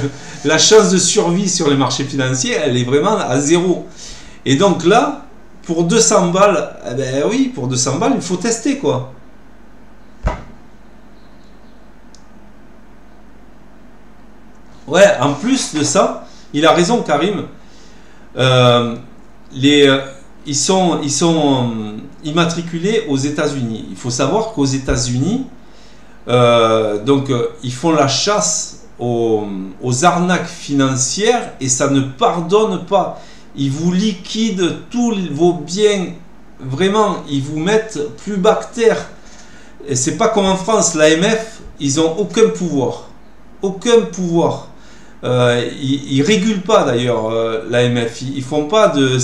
la chance de survie sur les marchés financiers, elle est vraiment à zéro. Et donc là, pour 200 balles, eh ben oui, pour 200 balles, il faut tester quoi. Ouais, en plus de ça, il a raison Karim. Ils sont immatriculés aux États-Unis. Il faut savoir qu'aux États-Unis, ils font la chasse aux arnaques financières et ça ne pardonne pas. Ils vous liquident tous vos biens. Vraiment, ils vous mettent plus bas que terre. Et c'est pas comme en France, l'AMF, ils n'ont aucun pouvoir. Aucun pouvoir. Ils régulent pas d'ailleurs l'AMF. Ils font pas de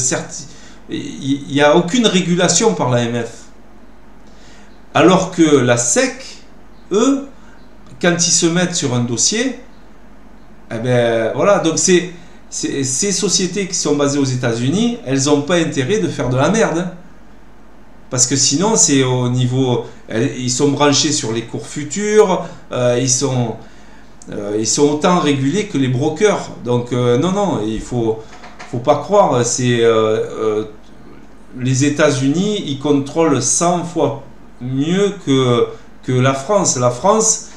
il n'y a aucune régulation par l'AMF. Alors que la SEC, eux, quand ils se mettent sur un dossier, eh ben voilà, donc c'est ces sociétés qui sont basées aux États-Unis, elles n'ont pas intérêt de faire de la merde. Hein. Parce que sinon, c'est au niveau... Ils sont branchés sur les cours futurs, ils sont autant régulés que les brokers. Donc, non, non, il faut pas croire. Les États-Unis, ils contrôlent 100 fois mieux que la France. La France,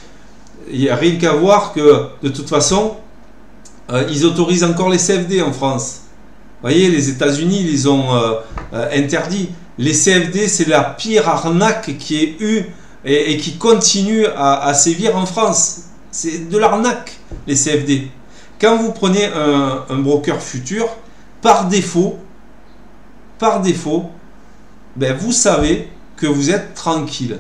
il n'y a rien qu'à voir que, de toute façon, ils autorisent encore les CFD en France. Vous voyez, les États-Unis, ils les ont interdits. Les CFD, c'est la pire arnaque qui ait eu et qui continue à sévir en France. C'est de l'arnaque, les CFD. Quand vous prenez un broker futur, par défaut, ben vous savez que vous êtes tranquille.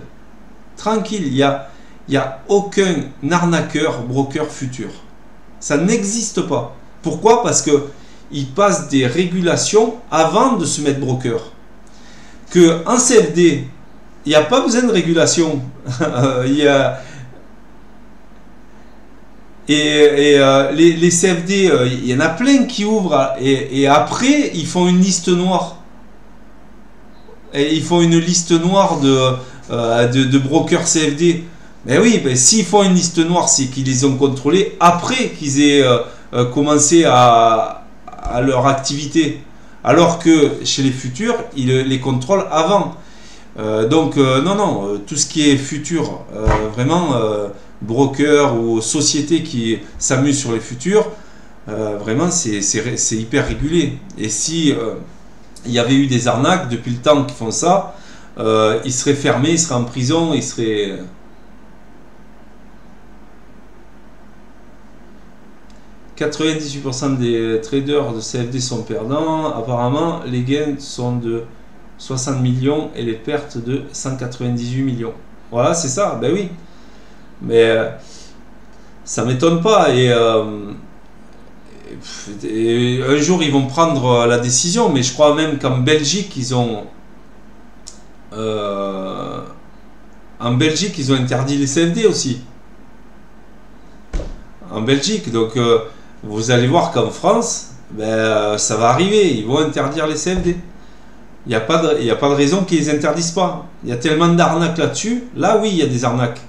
Tranquille, il y a aucun arnaqueur broker futur. Ça n'existe pas. Pourquoi? Parce qu'ils passent des régulations avant de se mettre broker. Qu'en CFD, il n'y a pas besoin de régulation. Les CFD, il y en a plein qui ouvrent et après, ils font une liste noire. Et ils font une liste noire de brokers CFD. Mais oui, ben, s'ils font une liste noire, c'est qu'ils les ont contrôlés après qu'ils aient commencé à leur activité. Alors que chez les futurs, ils les contrôlent avant. Non, tout ce qui est futur, vraiment, broker ou société qui s'amusent sur les futurs, vraiment, c'est hyper régulé. Et si il y avait eu des arnaques depuis le temps qu'ils font ça, ils seraient fermés, ils seraient en prison, ils seraient... 98% des traders de CFD sont perdants. Apparemment, les gains sont de 60 millions et les pertes de 198 millions. Voilà, c'est ça. Ben oui. Mais ça m'étonne pas. Et un jour, ils vont prendre la décision. Mais je crois même qu'en Belgique, ils ont... en Belgique, ils ont interdit les CFD aussi. En Belgique, donc... vous allez voir qu'en France, ben, ça va arriver, ils vont interdire les CFD. Il n'y a pas de raison qu'ils les interdisent pas. Il y a tellement d'arnaques là-dessus. Là, oui, il y a des arnaques.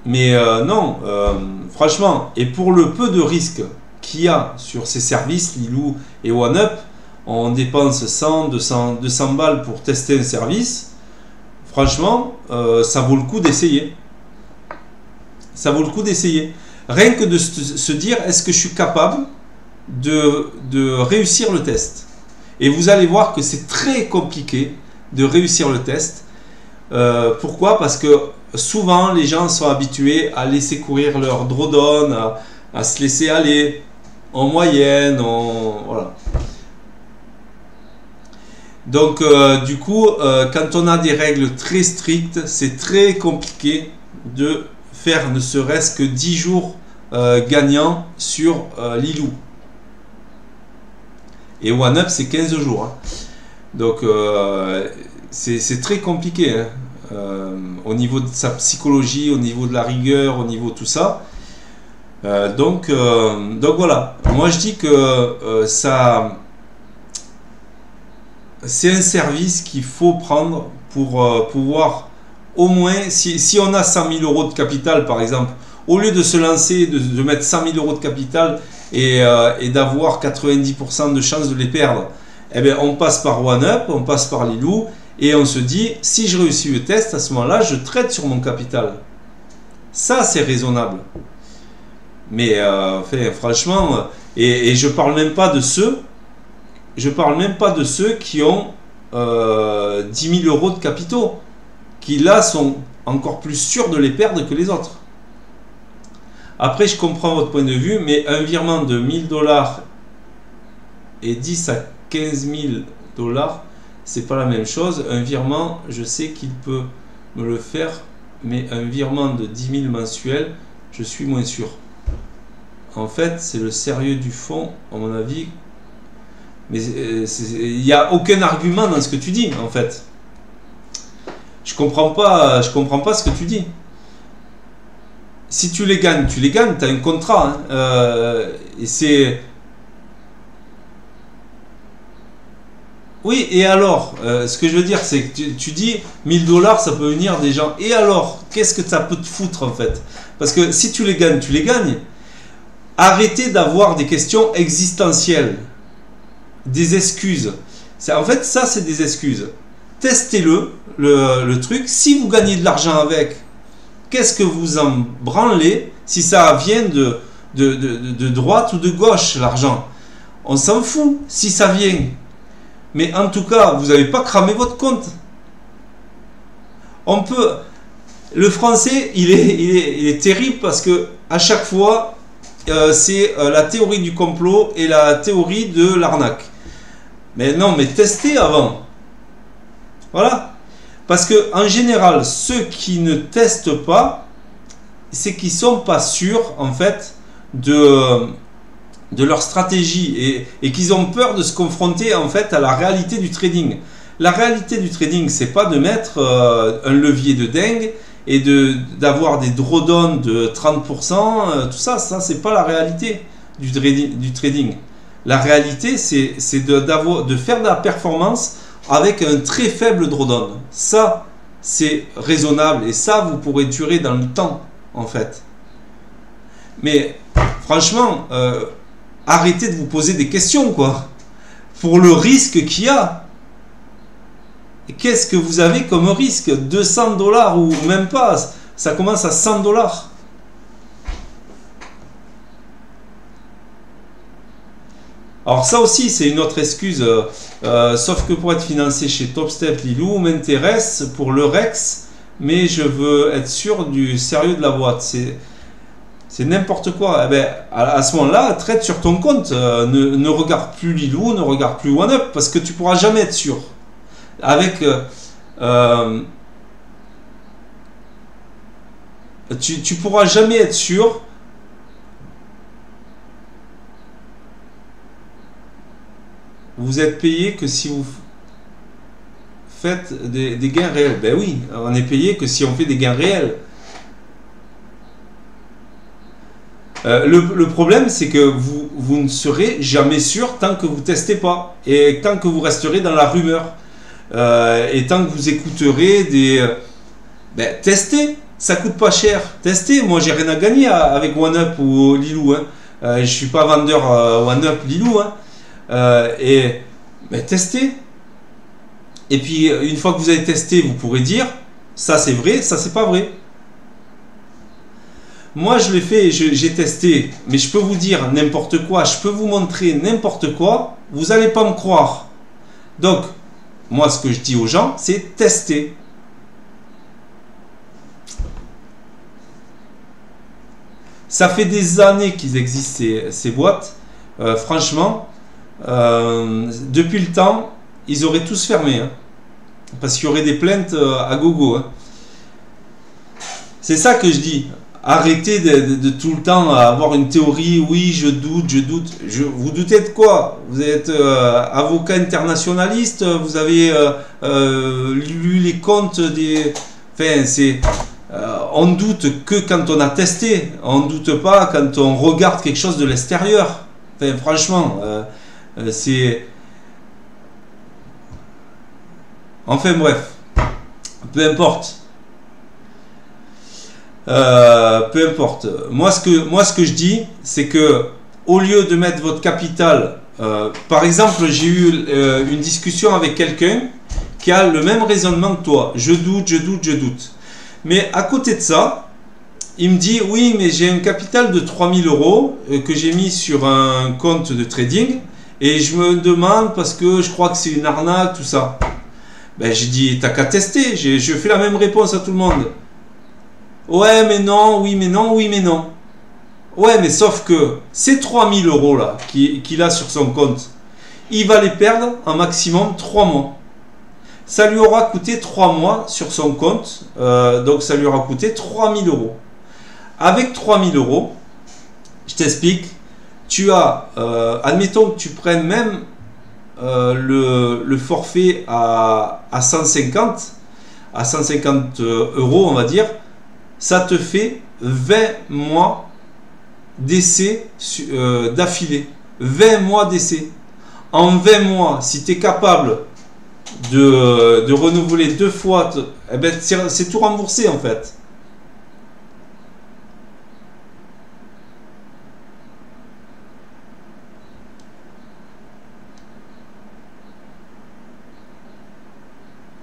Mais non, franchement, et pour le peu de risques qu'il y a sur ces services, Lilou et OneUp, on dépense 100, 200 balles pour tester un service. Franchement, ça vaut le coup d'essayer. Ça vaut le coup d'essayer. Rien que de se dire, est-ce que je suis capable de réussir le test? Et vous allez voir que c'est très compliqué de réussir le test. Pourquoi? Parce que souvent, les gens sont habitués à laisser courir leur drawdown, à se laisser aller en moyenne. Voilà. Donc, du coup, quand on a des règles très strictes, c'est très compliqué de faire ne serait-ce que 10 jours gagnants sur Lilou. Et OneUp, c'est 15 jours. Hein. Donc, c'est très compliqué. Hein. Au niveau de sa psychologie, au niveau de la rigueur, au niveau de tout ça. Donc voilà. Moi, je dis que ça... c'est un service qu'il faut prendre pour pouvoir... Au moins, si on a 100 000 euros de capital, par exemple, au lieu de se lancer, de mettre 100 000 euros de capital et d'avoir 90% de chances de les perdre, eh bien, on passe par OneUp, on passe par Lilou, et on se dit, si je réussis le test, à ce moment-là, je trade sur mon capital. Ça, c'est raisonnable. Mais, enfin, franchement, et je parle même pas de ceux, qui ont 10 000 euros de capitaux, qui là sont encore plus sûrs de les perdre que les autres. Après, je comprends votre point de vue, mais un virement de 1000 $ et 10 à 15 000 $, c'est pas la même chose. Un virement, je sais qu'il peut me le faire, mais un virement de 10 000 mensuels, je suis moins sûr. En fait, c'est le sérieux du fonds, à mon avis. Mais il n'y a aucun argument dans ce que tu dis, en fait. Je comprends pas ce que tu dis. si tu les gagnes, tu as un contrat. Hein, et c'est... Oui, et alors, ce que je veux dire, c'est que tu dis 1000 $, ça peut venir des gens. Et alors, qu'est-ce que ça peut te foutre en fait? Parce que si tu les gagnes, tu les gagnes. Arrêtez d'avoir des questions existentielles, des excuses. En fait, ça, c'est des excuses. Testez-le, le truc. Si vous gagnez de l'argent avec, qu'est-ce que vous en branlez si ça vient de droite ou de gauche, l'argent? On s'en fout si ça vient. Mais en tout cas, vous n'avez pas cramé votre compte. On peut... Le français, il est terrible parce que à chaque fois, c'est la théorie du complot et la théorie de l'arnaque. Mais non, mais testez avant. Voilà. Parce que en général, ceux qui ne testent pas, c'est qu'ils ne sont pas sûrs, en fait, de leur stratégie et qu'ils ont peur de se confronter, en fait, à la réalité du trading. La réalité du trading, c'est pas de mettre un levier de dingue et d'avoir des drawdowns de 30%, tout ça, c'est pas la réalité du trading. La réalité, c'est de faire de la performance avec un très faible drawdown. Ça, c'est raisonnable et ça, vous pourrez durer dans le temps, en fait. Mais franchement, arrêtez de vous poser des questions, quoi, pour le risque qu'il y a. Qu'est-ce que vous avez comme risque? 200 $ ou même pas, ça commence à 100 $. Alors ça aussi, c'est une autre excuse, sauf que pour être financé chez Topstep, Lilou m'intéresse pour le Rex, mais je veux être sûr du sérieux de la boîte. C'est n'importe quoi. Eh ben, à ce moment-là, traite sur ton compte. Ne regarde plus Lilou, ne regarde plus OneUp, parce que tu pourras jamais être sûr. Avec... tu pourras jamais être sûr. Vous êtes payé que si vous faites des gains réels. Ben oui, on est payé que si on fait des gains réels. Le problème, c'est que vous ne serez jamais sûr tant que vous ne testez pas. Et tant que vous resterez dans la rumeur. Et tant que vous écouterez des... testez, ça coûte pas cher. Testez, moi j'ai rien à gagner avec OneUp ou Lilou. Hein. Je suis pas vendeur OneUp, Lilou. Hein. Testez. Et puis une fois que vous avez testé, vous pourrez dire ça c'est vrai, ça c'est pas vrai. Moi je l'ai fait, j'ai testé, mais je peux vous dire n'importe quoi, je peux vous montrer n'importe quoi, vous n'allez pas me croire. Donc moi ce que je dis aux gens, c'est tester. Ça fait des années qu'ils existent ces boîtes. Franchement, depuis le temps, ils auraient tous fermé. Hein, parce qu'il y aurait des plaintes à gogo. Hein. C'est ça que je dis. Arrêtez de tout le temps avoir une théorie. Oui, je doute, je doute. Vous doutez de quoi? Vous êtes avocat internationaliste. Vous avez lu les comptes des... Enfin, c'est... on doute que quand on a testé. On ne doute pas quand on regarde quelque chose de l'extérieur. Enfin, franchement, c'est... Enfin, bref. Peu importe. Peu importe. Moi, ce que je dis, c'est que au lieu de mettre votre capital... par exemple, j'ai eu une discussion avec quelqu'un qui a le même raisonnement que toi. Je doute, je doute, je doute. Mais à côté de ça, il me dit, oui, mais j'ai un capital de 3000 € que j'ai mis sur un compte de trading et je me demande parce que je crois que c'est une arnaque, tout ça. Ben, j'ai dit, t'as qu'à tester. Je fais la même réponse à tout le monde. Ouais, mais non, oui, mais non, oui, mais non. Ouais, mais sauf que ces 3000 € là qu'il a sur son compte, il va les perdre en maximum 3 mois. Ça lui aura coûté 3 mois sur son compte, donc ça lui aura coûté 3000 €. Avec 3000 €, je t'explique, tu as, admettons que tu prennes même le forfait à 150 €, on va dire, ça te fait 20 mois d'essai d'affilée. 20 mois d'essai. En 20 mois, si tu es capable de renouveler 2 fois, eh ben, c'est tout remboursé en fait.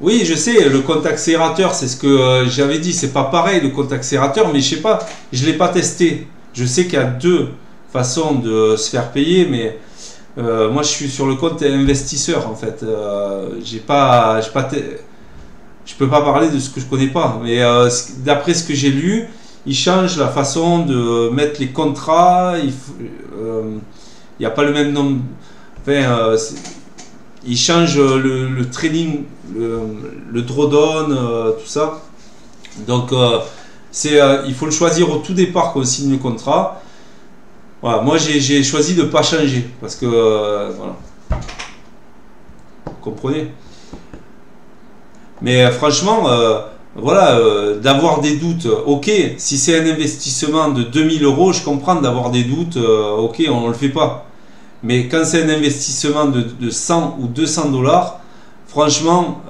Oui, je sais, le compte accélérateur, c'est ce que j'avais dit, c'est pas pareil le compte accélérateur, mais je sais pas, je l'ai pas testé. Je sais qu'il y a 2 façons de se faire payer, mais moi je suis sur le compte investisseur en fait. Je peux pas parler de ce que je connais pas, mais d'après ce que j'ai lu, ils changent la façon de mettre les contrats. Il n'y a pas le même nombre. Enfin, ils changent le trading, le drawdown, tout ça. Donc, il faut le choisir au tout départ qu'on signe le contrat. Voilà, moi, j'ai choisi de ne pas changer parce que, voilà, vous comprenez. Mais franchement, voilà, d'avoir des doutes, ok, si c'est un investissement de 2000 euros, je comprends d'avoir des doutes, ok, on ne le fait pas. Mais quand c'est un investissement de 100 ou 200 dollars, franchement,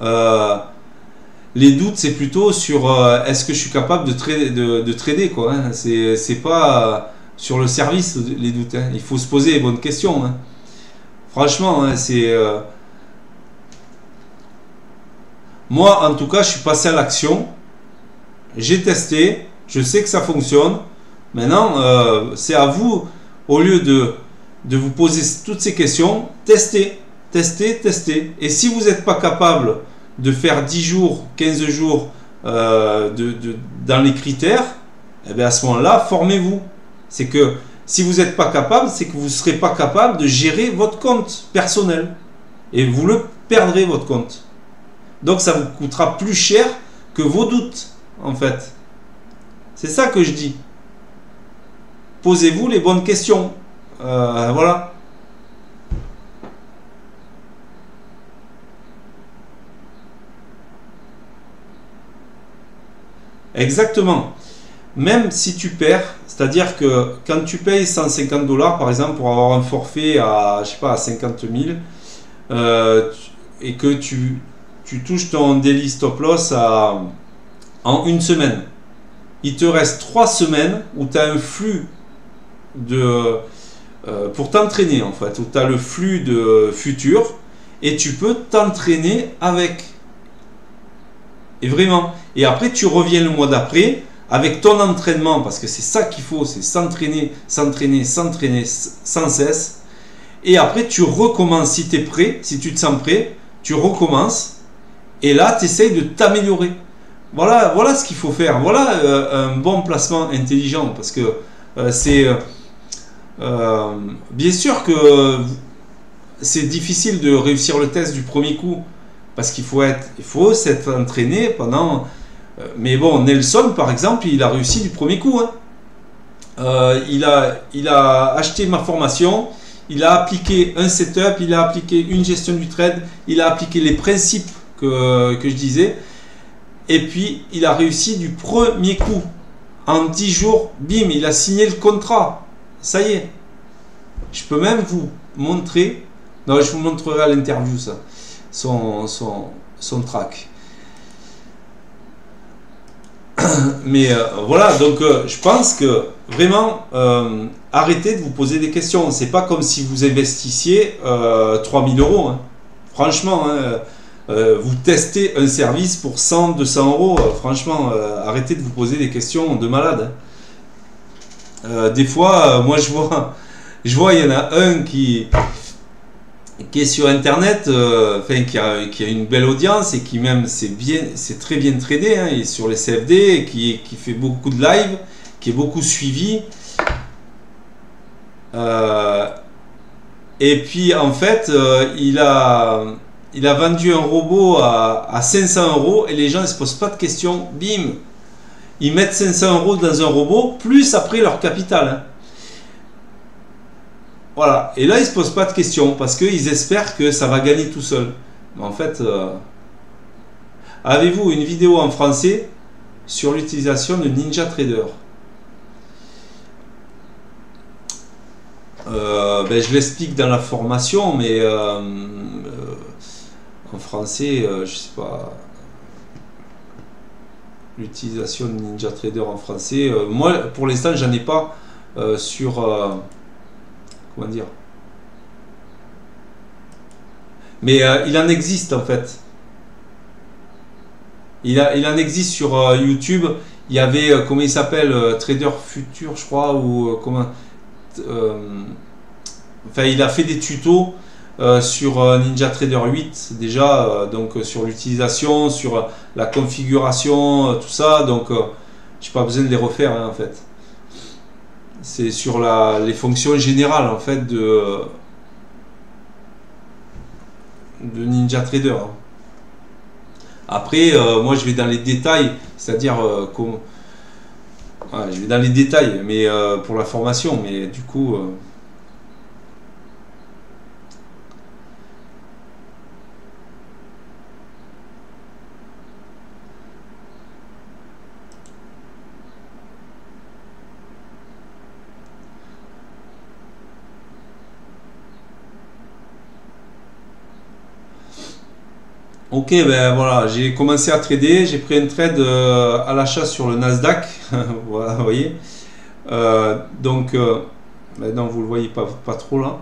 les doutes, c'est plutôt sur est-ce que je suis capable de trader, quoi. Hein. C'est pas sur le service, les doutes. Hein. Il faut se poser les bonnes questions. Hein. Franchement, hein, c'est... moi, en tout cas, je suis passé à l'action. J'ai testé. Je sais que ça fonctionne. Maintenant, c'est à vous, au lieu de vous poser toutes ces questions, testez. Et si vous n'êtes pas capable de faire 10 jours, 15 jours dans les critères, eh bien à ce moment-là, formez-vous. C'est que si vous n'êtes pas capable, c'est que vous ne serez pas capable de gérer votre compte personnel. Et vous le perdrez, votre compte. Donc ça vous coûtera plus cher que vos doutes, en fait. C'est ça que je dis. Posez-vous les bonnes questions. Voilà. Exactement. Même si tu perds, c'est-à-dire que quand tu payes 150 dollars par exemple pour avoir un forfait à, je sais pas, à 50 000 et que tu touches ton daily stop loss en une semaine, il te reste 3 semaines où tu as un flux pour t'entraîner en fait, où tu as le flux de futur et tu peux t'entraîner avec. Et vraiment. Et après, tu reviens le mois d'après avec ton entraînement, parce que c'est ça qu'il faut, c'est s'entraîner sans cesse. Et après, tu recommences si tu es prêt, si tu te sens prêt, tu recommences. Et là, tu essayes de t'améliorer. Voilà ce qu'il faut faire. Voilà un bon placement intelligent, parce que c'est... bien sûr que c'est difficile de réussir le test du premier coup, parce qu'il faut s'être entraîné pendant... mais bon, Nelson par exemple, il a réussi du premier coup. Hein. Il a acheté ma formation, il a appliqué un setup, il a appliqué une gestion du trade, il a appliqué les principes que je disais, et puis il a réussi du premier coup. En 10 jours, bim, il a signé le contrat. Ça y est. Je peux même vous montrer, non, je vous montrerai à l'interview ça, son track. Mais voilà, donc je pense que vraiment arrêtez de vous poser des questions. C'est pas comme si vous investissiez 3000 euros. Hein. Franchement, hein, vous testez un service pour 100, 200 euros. Franchement, arrêtez de vous poser des questions de malade. Hein. Des fois, moi je vois, il y en a un qui est sur internet, qui a une belle audience et qui même c'est très bien tradé, hein, il est sur les CFD, qui fait beaucoup de live, qui est beaucoup suivi. Et puis en fait, il a vendu un robot à 500 euros et les gens ne se posent pas de questions. Bim, ils mettent 500 euros dans un robot plus après leur capital. Hein. Voilà, et là ils ne se posent pas de questions parce qu'ils espèrent que ça va gagner tout seul. Mais en fait, avez-vous une vidéo en français sur l'utilisation de NinjaTrader? Ben, je l'explique dans la formation, mais en français, je sais pas, l'utilisation de NinjaTrader en français. Moi, pour l'instant, j'en ai pas sur, comment dire, mais il en existe en fait. Il en existe sur YouTube. Il y avait, comment il s'appelle, Trader Futur, je crois, ou comment. Enfin, il a fait des tutos sur NinjaTrader 8 déjà, donc sur l'utilisation, sur la configuration, tout ça. Donc, j'ai pas besoin de les refaire hein, en fait. C'est sur les fonctions générales en fait de NinjaTrader. Hein. Après, moi je vais dans les détails, c'est-à-dire voilà, je vais dans les détails, mais pour la formation, mais du coup. Ok, ben voilà, j'ai commencé à trader, j'ai pris un trade à l'achat sur le Nasdaq, voilà, vous voyez. Donc, maintenant vous le voyez pas trop là.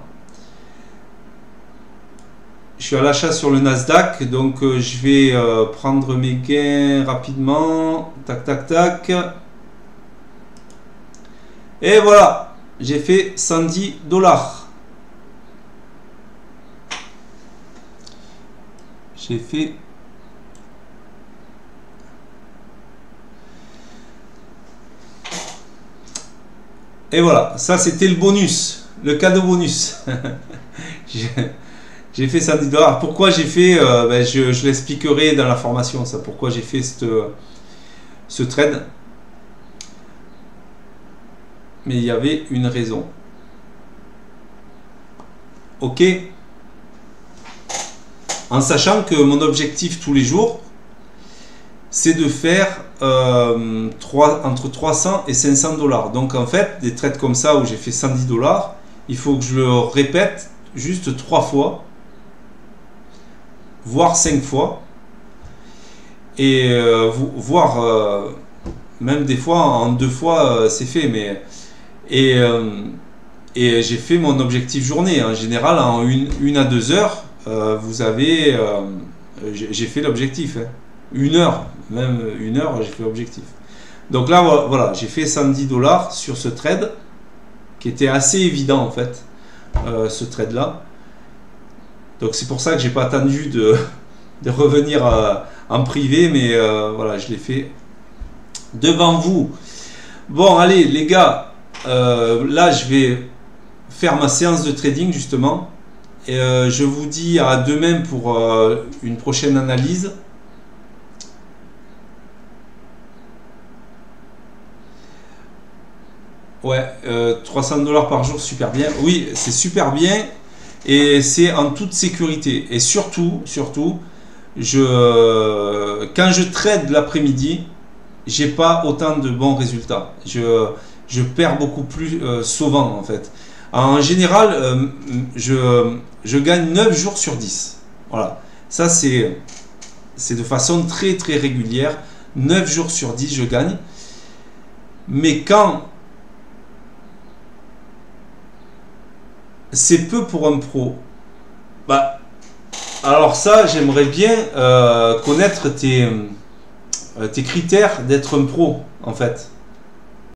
Je suis à l'achat sur le Nasdaq, donc je vais prendre mes gains rapidement, tac tac tac. Et voilà, j'ai fait 110 $. J'ai fait et voilà, ça c'était le bonus, le cadeau bonus. J'ai fait 110 $. Pourquoi j'ai fait ben je l'expliquerai dans la formation, ça, pourquoi j'ai fait ce trade. Mais il y avait une raison. Ok. En sachant que mon objectif tous les jours, c'est de faire entre 300 et 500 $. Donc en fait, des trades comme ça où j'ai fait 110 $, il faut que je le répète juste 3 fois, voire 5 fois. Et voire même des fois en 2 fois c'est fait. Mais, et j'ai fait mon objectif journée. En général, en 1 à 2 heures, vous avez j'ai fait l'objectif hein. 1 heure, même 1 heure j'ai fait l'objectif. Donc là voilà, j'ai fait 110 $ sur ce trade qui était assez évident en fait, ce trade là. Donc c'est pour ça que j'ai pas attendu de revenir en privé, mais voilà, je l'ai fait devant vous. Bon allez les gars, là je vais faire ma séance de trading justement. Et je vous dis à demain pour une prochaine analyse. Ouais, 300 $ par jour, super bien. Oui, c'est super bien et c'est en toute sécurité. Et surtout, quand je trade l'après-midi, j'ai pas autant de bons résultats. Je perds beaucoup plus souvent en fait. En général, je gagne 9 jours sur 10. Voilà. Ça, c'est de façon très très régulière. 9 jours sur 10, je gagne. Mais quand c'est peu pour un pro, bah, alors ça, j'aimerais bien connaître tes critères d'être un pro, en fait.